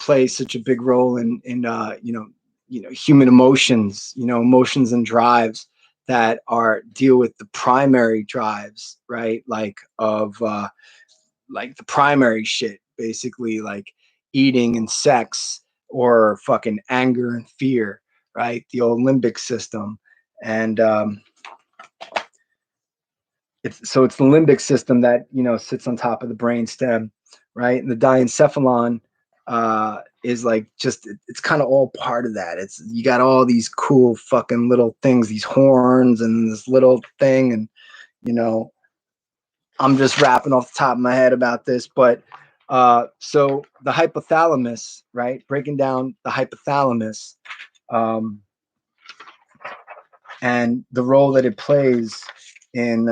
play such a big role in human emotions, emotions and drives that deal with the primary drives, right? Like the primary shit, basically, like eating and sex, or fucking anger and fear, right? The old limbic system. And it's the limbic system that sits on top of the brain stem, right? And the diencephalon is like, just, it's kind of all part of that. It's, you got all these cool fucking little things, these horns and this little thing, and I'm just rapping off the top of my head about this, but so the hypothalamus, right? Breaking down the hypothalamus, and the role that it plays in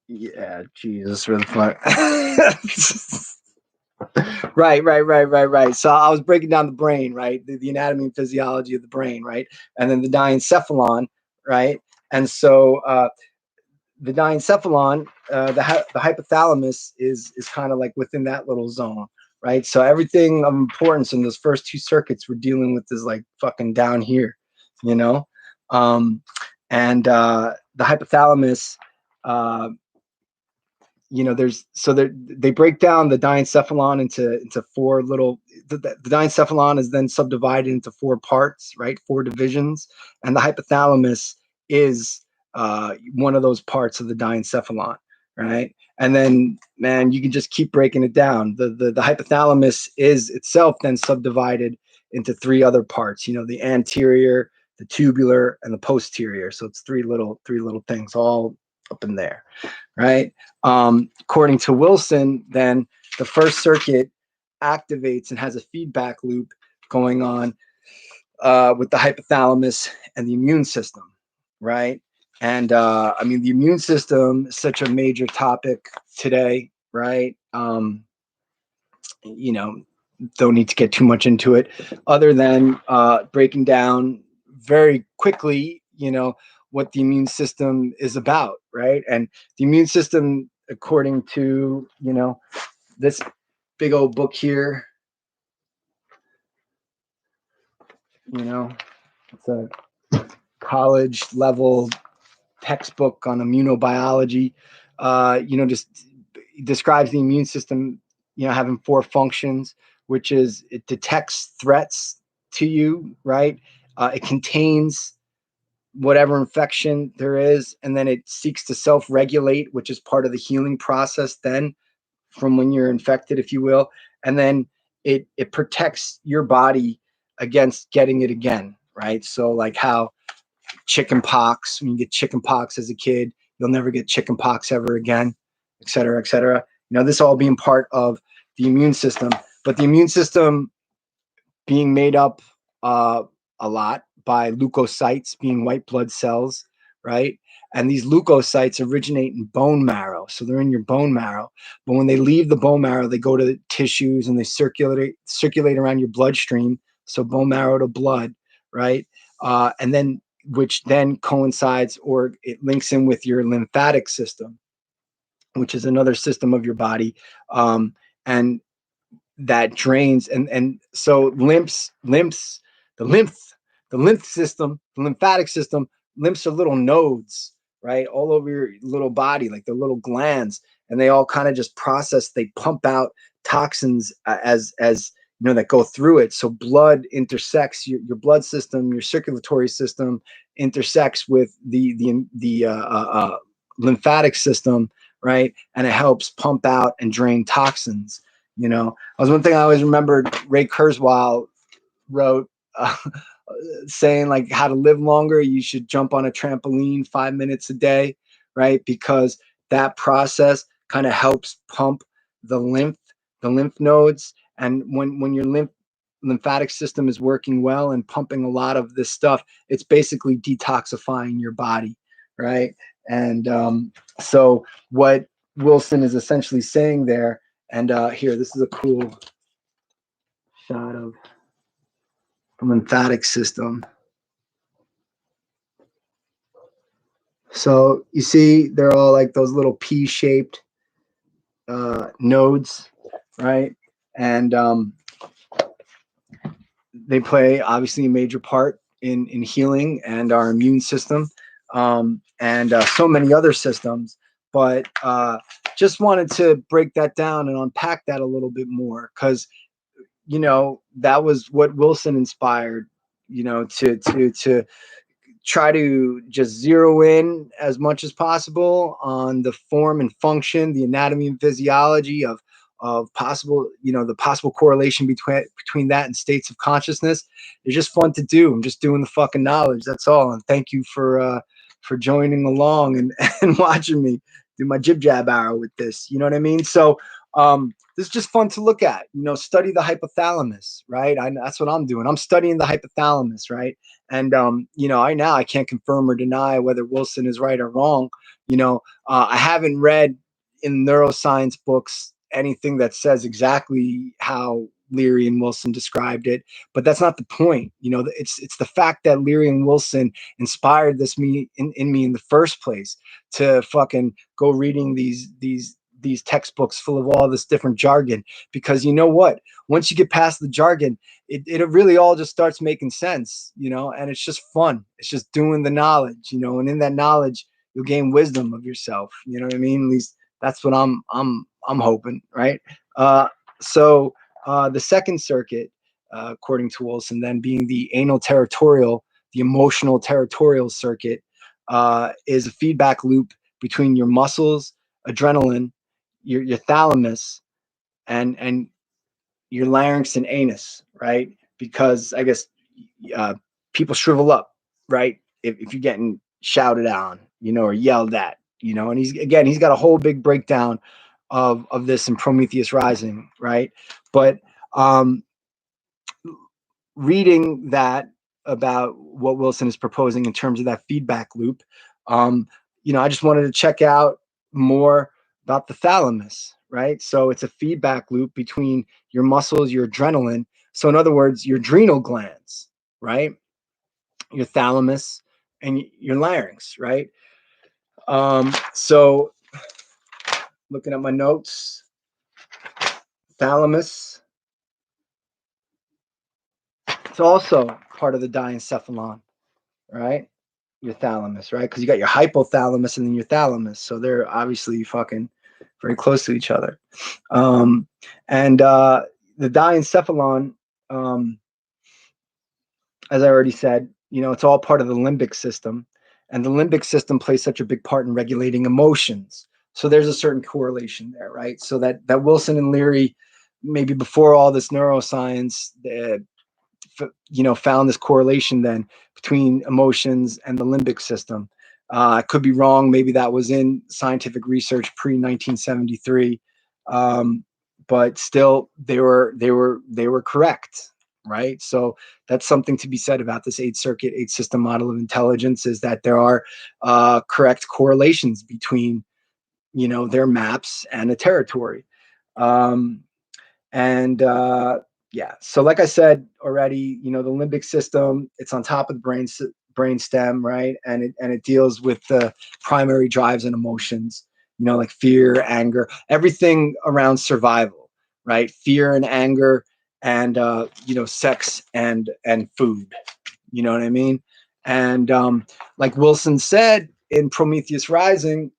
yeah, Jesus, really fun. Right. So I was breaking down the brain, right? The anatomy and physiology of the brain, right? And then the diencephalon, right? And so the diencephalon, the hypothalamus is kind of like within that little zone, right? So everything of importance in those first two circuits we're dealing with is like fucking down here, you know? Um, and the hypothalamus, uh, there's so they break down the diencephalon into four little. The diencephalon is then subdivided into four parts, right? Four divisions, and the hypothalamus is one of those parts of the diencephalon, right? And then, man, you can just keep breaking it down. The hypothalamus is itself then subdivided into three other parts. The anterior, the tubular, and the posterior. So it's three little things all up in there, right? According to Wilson, then the first circuit activates and has a feedback loop going on with the hypothalamus and the immune system, right? And I mean, the immune system is such a major topic today, right? Don't need to get too much into it, other than breaking down very quickly, what the immune system is about, right? And the immune system, according to this big old book here, it's a college level textbook on immunobiology. Just describes the immune system, having four functions, which is it detects threats to you, right? It contains whatever infection there is, and then it seeks to self-regulate, which is part of the healing process then from when you're infected, if you will. And then it protects your body against getting it again, right? So like how chicken pox, when you get chicken pox as a kid, you'll never get chicken pox ever again, et cetera, et cetera. This all being part of the immune system, but the immune system being made up a lot by leukocytes, being white blood cells, right? And these leukocytes originate in bone marrow. So they're in your bone marrow. But when they leave the bone marrow, they go to the tissues and they circulate around your bloodstream. So bone marrow to blood, right? And then, which then coincides or it links in with your lymphatic system, which is another system of your body. And that drains, and so the lymph system, the lymphatic system, lymphs are little nodes, right, all over your little body, like they're little glands, and they all kind of just process, they pump out toxins as that go through it. So blood intersects your blood system, your circulatory system intersects with the lymphatic system, right, and it helps pump out and drain toxins. That was one thing I always remembered Ray Kurzweil wrote, saying like how to live longer. You should jump on a trampoline 5 minutes a day, right? Because that process kind of helps pump the lymph nodes. And when your lymphatic system is working well and pumping a lot of this stuff, it's basically detoxifying your body, right? And so what Wilson is essentially saying there, and here, this is a cool shot of the lymphatic system. So you see, they're all like those little P-shaped nodes, right? And they play obviously a major part in healing and our immune system, and so many other systems. But just wanted to break that down and unpack that a little bit more, because that was what Wilson inspired, to try to just zero in as much as possible on the form and function, the anatomy and physiology of possible, the possible correlation between that and states of consciousness. It's just fun to do. I'm just doing the fucking knowledge. That's all. And thank you for joining along and watching me do my jib jab arrow with this. You know what I mean? So This is just fun to look at. Study the hypothalamus, right? That's what I'm doing. I'm studying the hypothalamus, right? And I can't confirm or deny whether Wilson is right or wrong. I haven't read in neuroscience books anything that says exactly how Leary and Wilson described it, but that's not the point. It's the fact that Leary and Wilson inspired this in me in the first place to fucking go reading these textbooks full of all this different jargon, because you know what, once you get past the jargon, it really all just starts making sense, and it's just fun. It's just doing the knowledge, and in that knowledge you'll gain wisdom of yourself. You know what I mean? At least that's what I'm hoping, right? The second circuit, according to Wilson, then being the anal territorial, the emotional territorial circuit, is a feedback loop between your muscles, adrenaline, your thalamus, and your larynx and anus, right? Because I guess people shrivel up, right? If you're getting shouted on, or yelled at, and he's got a whole big breakdown of this in Prometheus Rising, right? But reading that about what Wilson is proposing in terms of that feedback loop, I just wanted to check out more about the thalamus, right? So it's a feedback loop between your muscles, your adrenaline. So in other words, your adrenal glands, right? Your thalamus and your larynx, right? So looking at my notes, thalamus, it's also part of the diencephalon, right? Your thalamus, right? Because you got your hypothalamus and then your thalamus. So they're obviously fucking very close to each other. The diencephalon, as I already said, it's all part of the limbic system. And the limbic system plays such a big part in regulating emotions. So there's a certain correlation there, right? So that Wilson and Leary, maybe before all this neuroscience, found this correlation then between emotions and the limbic system. I could be wrong. Maybe that was in scientific research pre 1973, but still they were correct, right? So that's something to be said about this eight system model of intelligence, is that there are correct correlations between their maps and a territory. Yeah, so like I said already, the limbic system, it's on top of the brain stem, right? And it deals with the primary drives and emotions, like fear, anger, everything around survival, right? Fear and anger, and sex and food. You know what I mean? And like Wilson said in Prometheus Rising,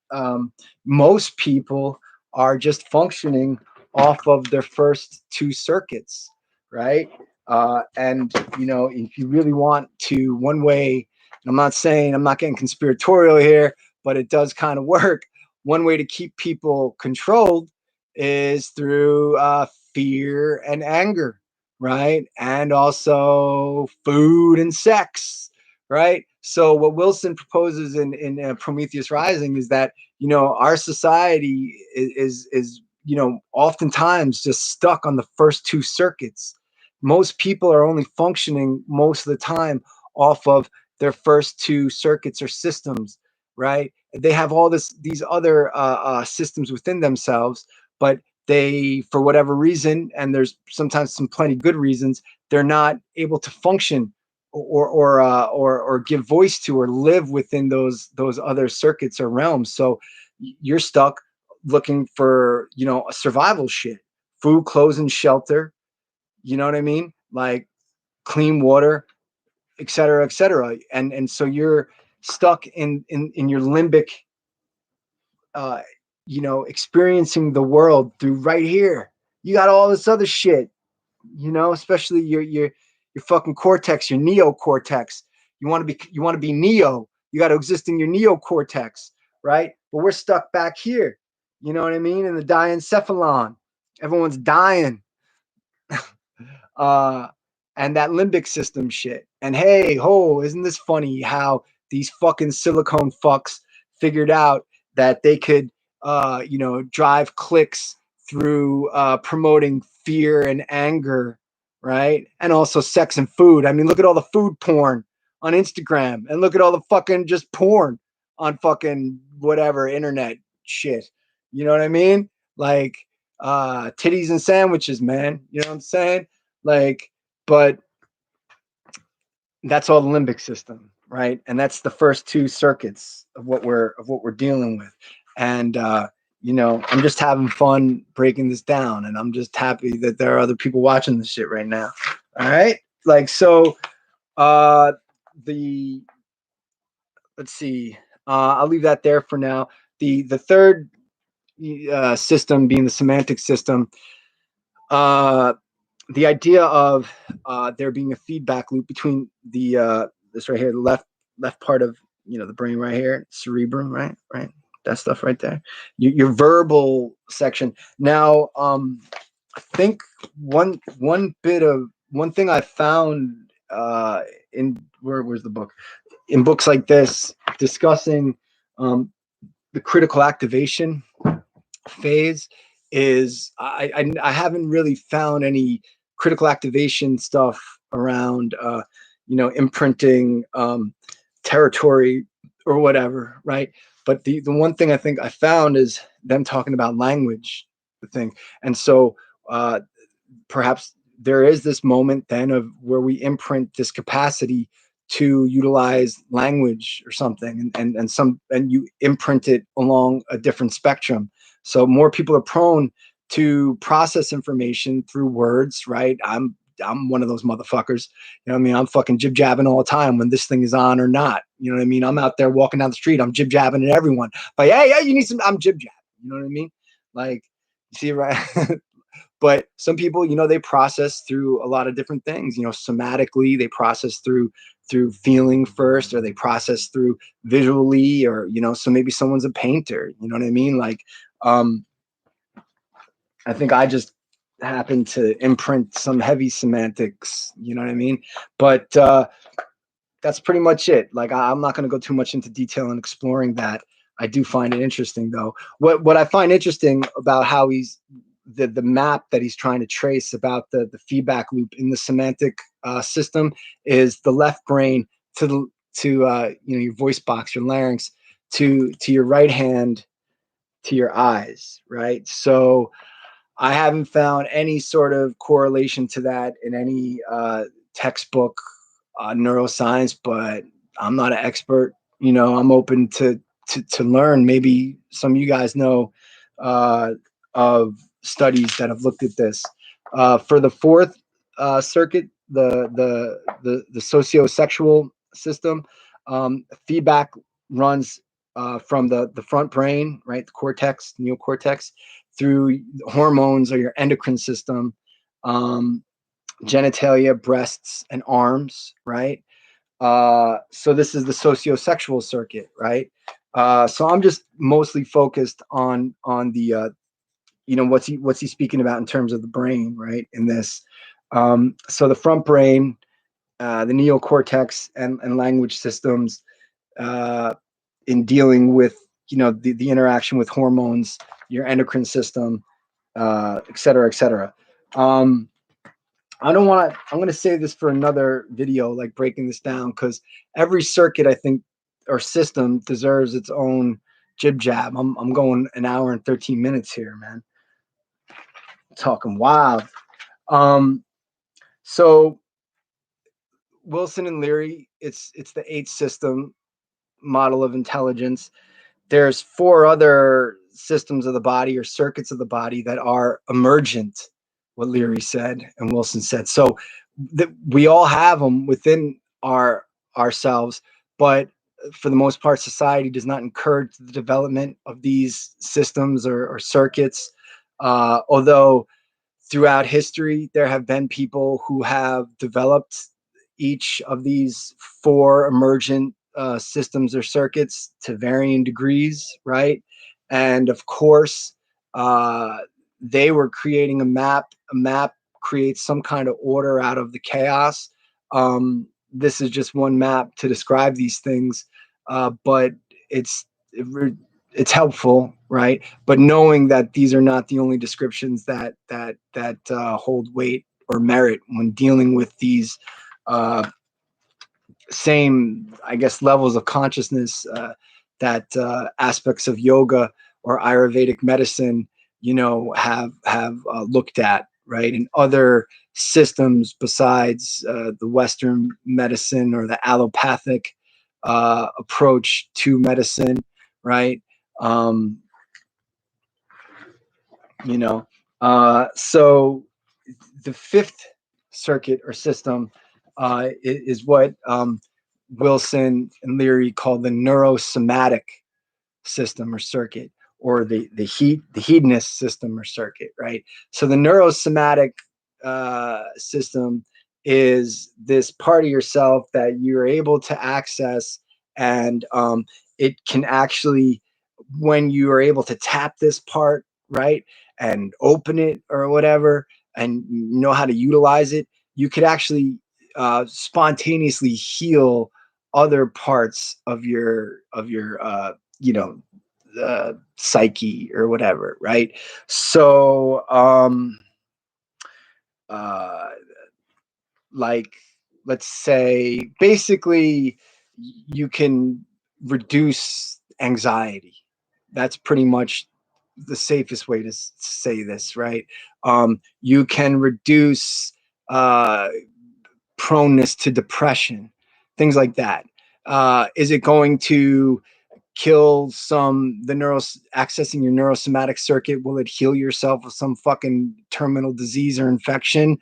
most people are just functioning off of their first two circuits, right? And if you really want to, one way, I'm not getting conspiratorial here, but it does kind of work. One way to keep people controlled is through fear and anger, right? And also food and sex, right? So what Wilson proposes in Prometheus Rising is that our society is oftentimes just stuck on the first two circuits. Most people are only functioning most of the time off of their first two circuits or systems, right? They have all these other systems within themselves, but they, for whatever reason, and there's sometimes some plenty good reasons, they're not able to function or give voice to or live within those other circuits or realms. So you're stuck looking for a survival shit, food, clothes, and shelter. You know what I mean? Like clean water, et cetera, et cetera. And so you're stuck in your limbic, experiencing the world through right here. You got all this other shit, especially your fucking cortex, your neocortex. You want to be neo. You got to exist in your neocortex, right? But we're stuck back here. You know what I mean? In the diencephalon, everyone's dying. And that limbic system shit. And hey, ho, isn't this funny how these fucking silicone fucks figured out that they could, drive clicks through promoting fear and anger, right? And also sex and food. I mean, look at all the food porn on Instagram, and look at all the fucking just porn on fucking whatever internet shit. You know what I mean? Like titties and sandwiches, man. You know what I'm saying? Like, but that's all the limbic system, right? And that's the first two circuits of what we're dealing with. And you know, I'm just having fun breaking this down, and I'm just happy that there are other people watching this shit right now. All right, like so. The let's see. I'll leave that there for now. The third system being the semantic system. Uh, the idea of there being a feedback loop between the this right here, the left part of the brain right here, cerebrum, right, that stuff right there, your verbal section. Now, I think one thing I found in where's the book, in books like this discussing the critical activation phase is I haven't really found any critical activation stuff around imprinting territory or whatever, right? But the one thing I think I found is them talking about language, the thing. And so perhaps there is this moment then of where we imprint this capacity to utilize language or something, and you imprint it along a different spectrum. So more people are prone to process information through words, right? I'm one of those motherfuckers. You know what I mean? I'm fucking jib jabbing all the time when this thing is on or not. You know what I mean? I'm out there walking down the street, I'm jib jabbing at everyone. But yeah, you need some, I'm jib jabbing. You know what I mean? Like, you see, right? But some people, they process through a lot of different things. Somatically, they process through feeling first, or they process through visually, or so maybe someone's a painter. You know what I mean? Like, I think I just happen to imprint some heavy semantics. You know what I mean? But that's pretty much it. Like, I'm not going to go too much into detail in exploring that. I do find it interesting, though. What I find interesting about how he's the map that he's trying to trace about the feedback loop in the semantic system is the left brain to your voice box, your larynx, to your right hand, to your eyes, right? So I haven't found any sort of correlation to that in any textbook neuroscience, but I'm not an expert. I'm open to learn. Maybe some of you guys know of studies that have looked at this. For the fourth circuit, the sociosexual system, feedback runs from the front brain, right, the cortex, neocortex, through hormones or your endocrine system, genitalia, breasts, and arms, right? So this is the sociosexual circuit, right? So I'm just mostly focused on the what's he speaking about in terms of the brain, right? In this, so the front brain, the neocortex, and language systems, in dealing with the interaction with hormones, your endocrine system, et cetera, et cetera. I don't want to. I'm going to save this for another video, like breaking this down, because every circuit, I think, or system deserves its own jib jab. I'm going an hour and 13 minutes here, man. Talking wild. So Wilson and Leary, it's the 8 system model of intelligence. There's 4 other systems of the body, or circuits of the body, that are emergent, what Leary said and Wilson said. So we all have them within ourselves, but for the most part, society does not encourage the development of these systems or circuits. Although throughout history, there have been people who have developed each of these 4 emergent systems or circuits to varying degrees, right? And of course, they were creating a map. A map creates some kind of order out of the chaos. This is just one map to describe these things, but it's helpful, right? But knowing that these are not the only descriptions that hold weight or merit when dealing with these uh, same, I guess, levels of consciousness that aspects of yoga or Ayurvedic medicine, have looked at, right? And other systems besides the Western medicine or the allopathic approach to medicine, right? Um, you know, so the fifth circuit or system is what Wilson and Leary call the neurosomatic system or circuit, or the hedonist system or circuit, right? So the neurosomatic system is this part of yourself that you're able to access, and it can actually, when you are able to tap this part, right, and open it or whatever, and you know how to utilize it, you could actually spontaneously heal other parts of your you know psyche or whatever, right? So uh like, let's say, basically you can reduce anxiety. That's pretty much the safest way to say this, right? You can reduce uh proneness to depression, things like that. Is it going to kill the accessing your neurosomatic circuit? Will it heal yourself of some fucking terminal disease or infection?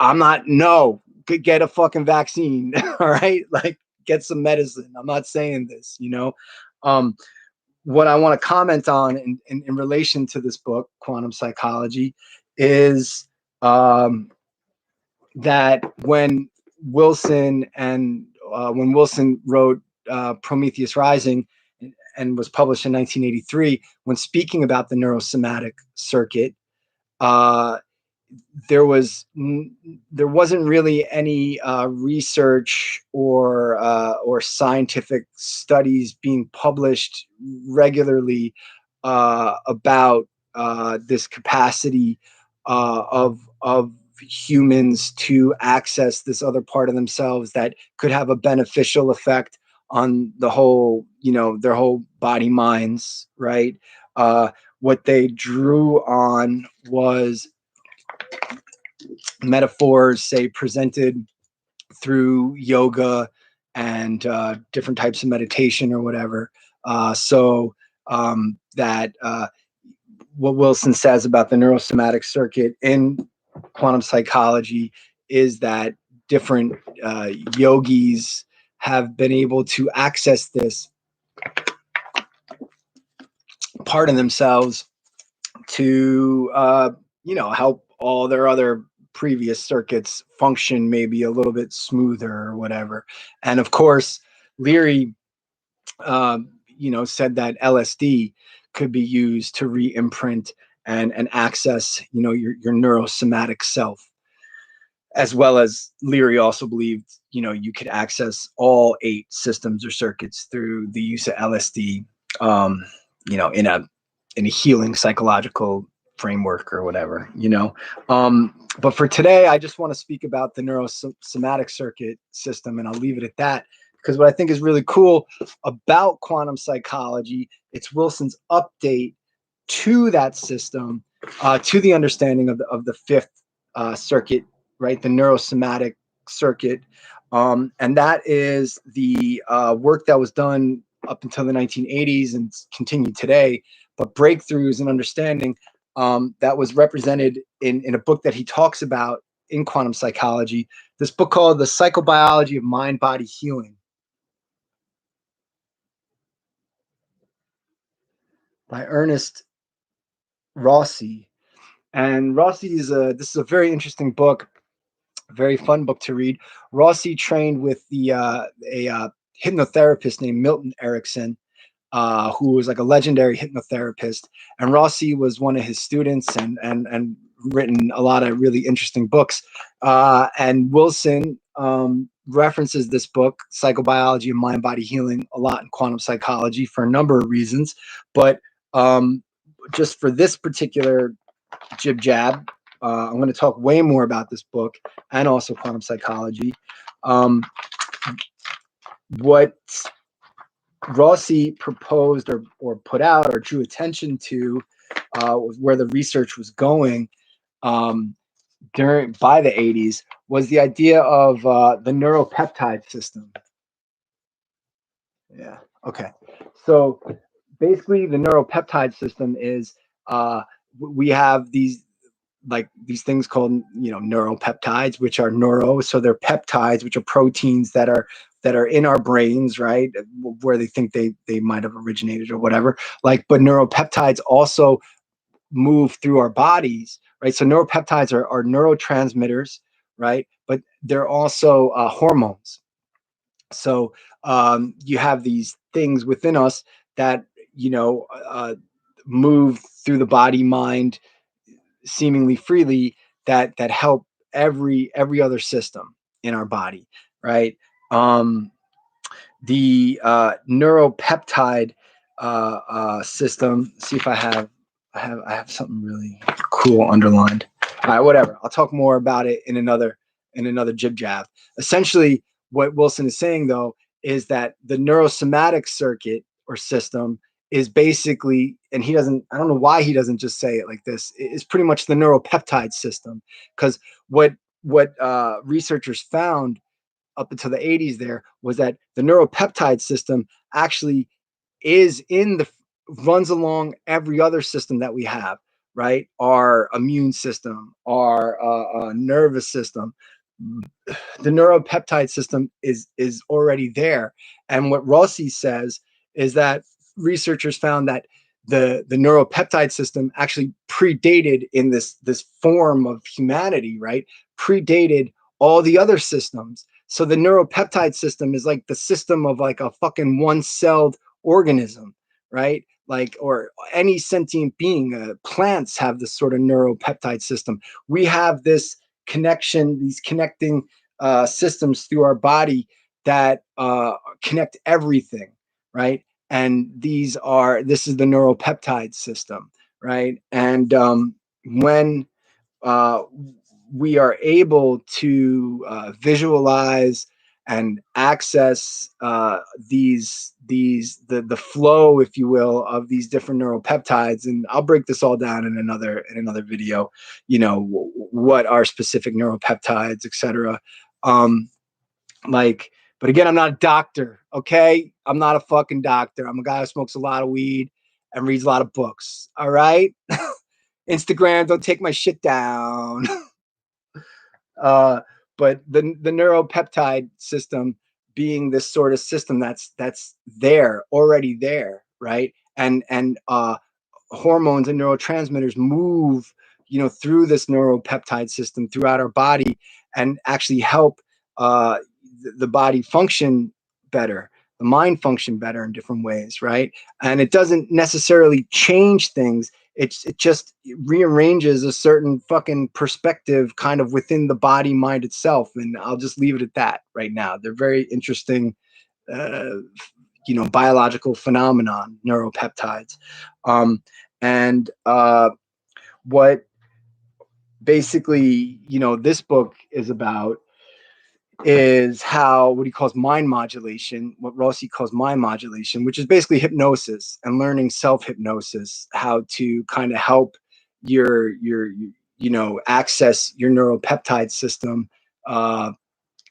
I'm not, no. Get a fucking vaccine. All right, like, get some medicine. I'm not saying this. um what I want to comment on in relation to this book, Quantum Psychology, is that when Wilson wrote Prometheus Rising, and was published in 1983, when speaking about the neurosomatic circuit, uh, there wasn't really any research or scientific studies being published regularly about this capacity of humans to access this other part of themselves that could have a beneficial effect on the whole, their whole body minds, right? What they drew on was metaphors, say, presented through yoga and different types of meditation or whatever. So that what Wilson says about the neurosomatic circuit in quantum psychology is that different yogis have been able to access this part of themselves to help all their other previous circuits function maybe a little bit smoother or whatever. And of course, Leary said that LSD could be used to re-imprint and access your neurosomatic self, as well as Leary also believed you could access all 8 systems or circuits through the use of LSD, in a healing psychological framework or whatever. But for today, I just want to speak about the neurosomatic circuit system, and I'll leave it at that, because what I think is really cool about quantum psychology, it's Wilson's update to that system, to the understanding of the fifth circuit, right? The neurosomatic circuit. And that is the work that was done up until the 1980s and continued today, but breakthroughs in understanding that was represented in a book that he talks about in quantum psychology, this book called The Psychobiology of Mind-Body Healing by Ernest Rossi. And this is a very interesting book, very fun book to read. Rossi trained with a hypnotherapist named Milton Erickson, who was like a legendary hypnotherapist. And Rossi was one of his students, and written a lot of really interesting books. And Wilson, references this book, Psychobiology and Mind Body Healing, a lot in quantum psychology for a number of reasons. But just for this particular jib jab, I'm going to talk way more about this book and also quantum psychology. What Rossi proposed or put out or drew attention to where the research was going by the 80s was the idea of the neuropeptide system. Yeah. Okay. So basically, the neuropeptide system is we have these things called neuropeptides, which are so they're peptides, which are proteins that are in our brains, right, where they think they might have originated or whatever. But neuropeptides also move through our bodies, right? So neuropeptides are neurotransmitters, right? But they're also hormones. So you have these things within us that move through the body mind seemingly freely that help every other system in our body, right? The neuropeptide system. See if I have something really cool underlined. All right, whatever. I'll talk more about it in another jib jab. Essentially, what Wilson is saying though is that the neurosomatic circuit or system is basically, and I don't know why he doesn't just say it like this, is pretty much the neuropeptide system. Because what researchers found up until the 80s there was that the neuropeptide system actually runs along every other system that we have, right? Our immune system, our nervous system. The neuropeptide system is already there. And what Rossi says is that researchers found that the neuropeptide system actually predated in this form of humanity, right? Predated all the other systems. So the neuropeptide system is like the system of like a fucking one-celled organism, right? Or any sentient being. Plants have this sort of neuropeptide system. We have this connection, these connecting systems through our body that connect everything, right? And this is the neuropeptide system, right? And when we are able to visualize and access the flow, if you will, of these different neuropeptides, and I'll break this all down in another video. What are specific neuropeptides, etc. But again, I'm not a doctor. Okay, I'm not a fucking doctor. I'm a guy who smokes a lot of weed and reads a lot of books. All right. Instagram, don't take my shit down. But the neuropeptide system being this sort of system that's already there, right? And hormones and neurotransmitters move, through this neuropeptide system throughout our body and actually help the body function better, the mind function better in different ways, right? And it doesn't necessarily change things. It just rearranges a certain fucking perspective kind of within the body mind itself. And I'll just leave it at that right now. They're very interesting, biological phenomenon, neuropeptides. And what basically, this book is about is what he calls mind modulation, what Rossi calls mind modulation, which is basically hypnosis and learning self-hypnosis, how to kind of help your access your neuropeptide system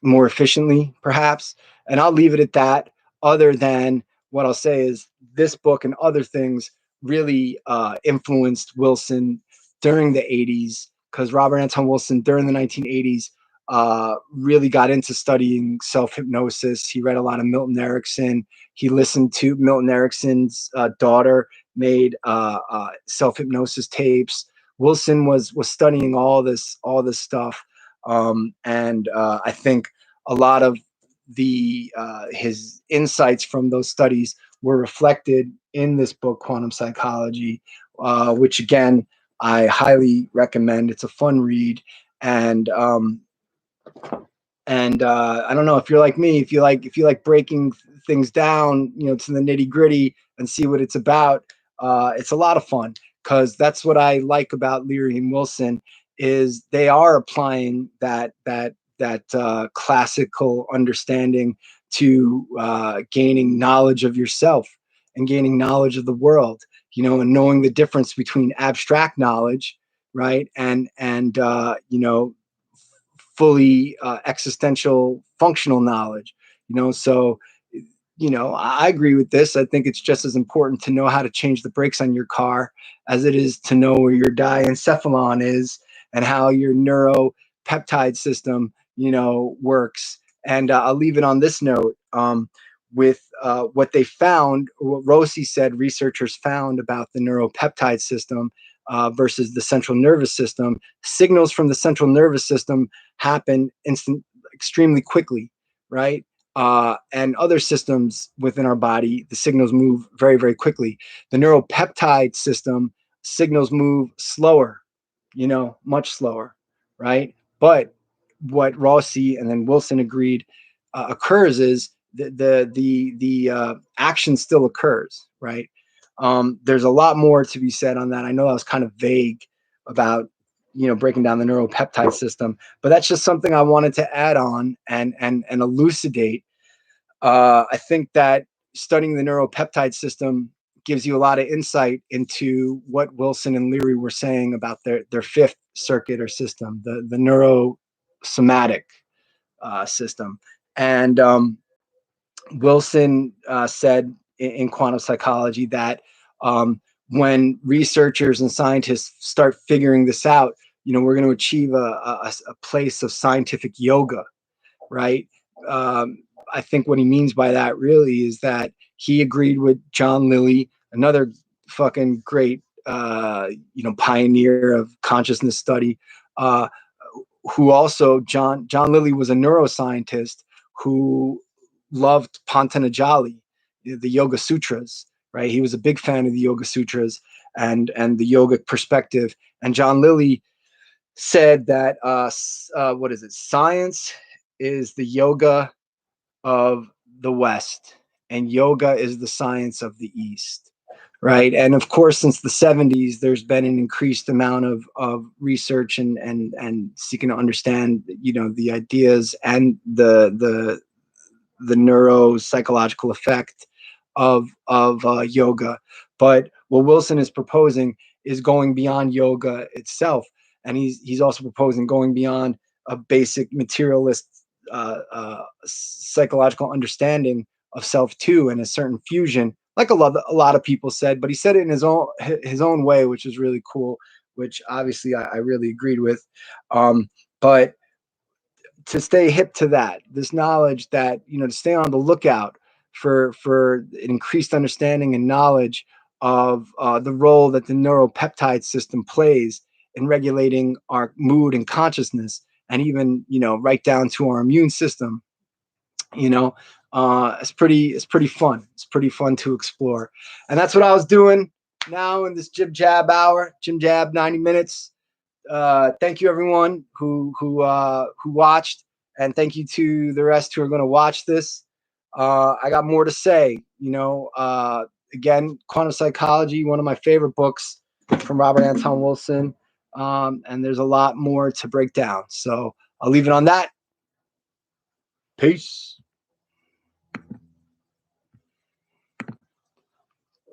more efficiently, perhaps. And I'll leave it at that. Other than what I'll say is this book and other things really influenced Wilson during the 80s, because Robert Anton Wilson during the 1980s really got into studying self-hypnosis. He read a lot of Milton Erickson. He listened to Milton Erickson's daughter made self-hypnosis tapes. Wilson was studying all this stuff. And I think a lot of his insights from those studies were reflected in this book, Quantum Psychology, which again, I highly recommend. It's a fun read. And And I don't know if you're like me, if you like breaking things down, to the nitty gritty and see what it's about. It's a lot of fun, because that's what I like about Leary and Wilson, is they are applying that classical understanding to gaining knowledge of yourself and gaining knowledge of the world, and knowing the difference between abstract knowledge, right, and fully existential functional knowledge. So I agree with this. I think it's just as important to know how to change the brakes on your car as it is to know where your diencephalon is and how your neuropeptide system works. And I'll leave it on this note, with what they found, what Rossi said researchers found about the neuropeptide system versus the central nervous system. Signals from the central nervous system happen extremely quickly, right? And other systems within our body, the signals move very, very quickly. The neuropeptide system signals move slower, much slower, right? But what Rossi and then Wilson agreed occurs is the action still occurs, right? There's a lot more to be said on that. I know I was kind of vague about breaking down the neuropeptide system, but that's just something I wanted to add on and elucidate. I think that studying the neuropeptide system gives you a lot of insight into what Wilson and Leary were saying about their fifth circuit or system, the neurosomatic system. And Wilson said in quantum psychology that when researchers and scientists start figuring this out, we're going to achieve a place of scientific yoga, right? I think what he means by that really is that he agreed with John Lilly, another fucking great, pioneer of consciousness study, who also John Lilly was a neuroscientist who loved Patanjali, the Yoga Sutras, right? He was a big fan of the Yoga Sutras and the yogic perspective. And John Lilly said that what is it? Science is the yoga of the West, and yoga is the science of the East, right? And of course, since the 70s, there's been an increased amount of research and seeking to understand, the ideas and the neuropsychological effect of yoga. But what Wilson is proposing is going beyond yoga itself, and he's also proposing going beyond a basic materialist psychological understanding of self too, and a certain fusion, like a lot of people said. But he said it in his own way, which is really cool. Which obviously I really agreed with. But to stay hip to this knowledge, that to stay on the lookout for an increased understanding and knowledge of the role that the neuropeptide system plays in regulating our mood and consciousness, and even right down to our immune system. It's pretty fun. It's pretty fun to explore, and that's what I was doing now in this jib jab hour, jim jab 90 minutes. Thank you everyone who watched, and thank you to the rest who are going to watch this. I got more to say. Again, Quantum Psychology, one of my favorite books from Robert Anton Wilson, and there's a lot more to break down. So I'll leave it on that. Peace.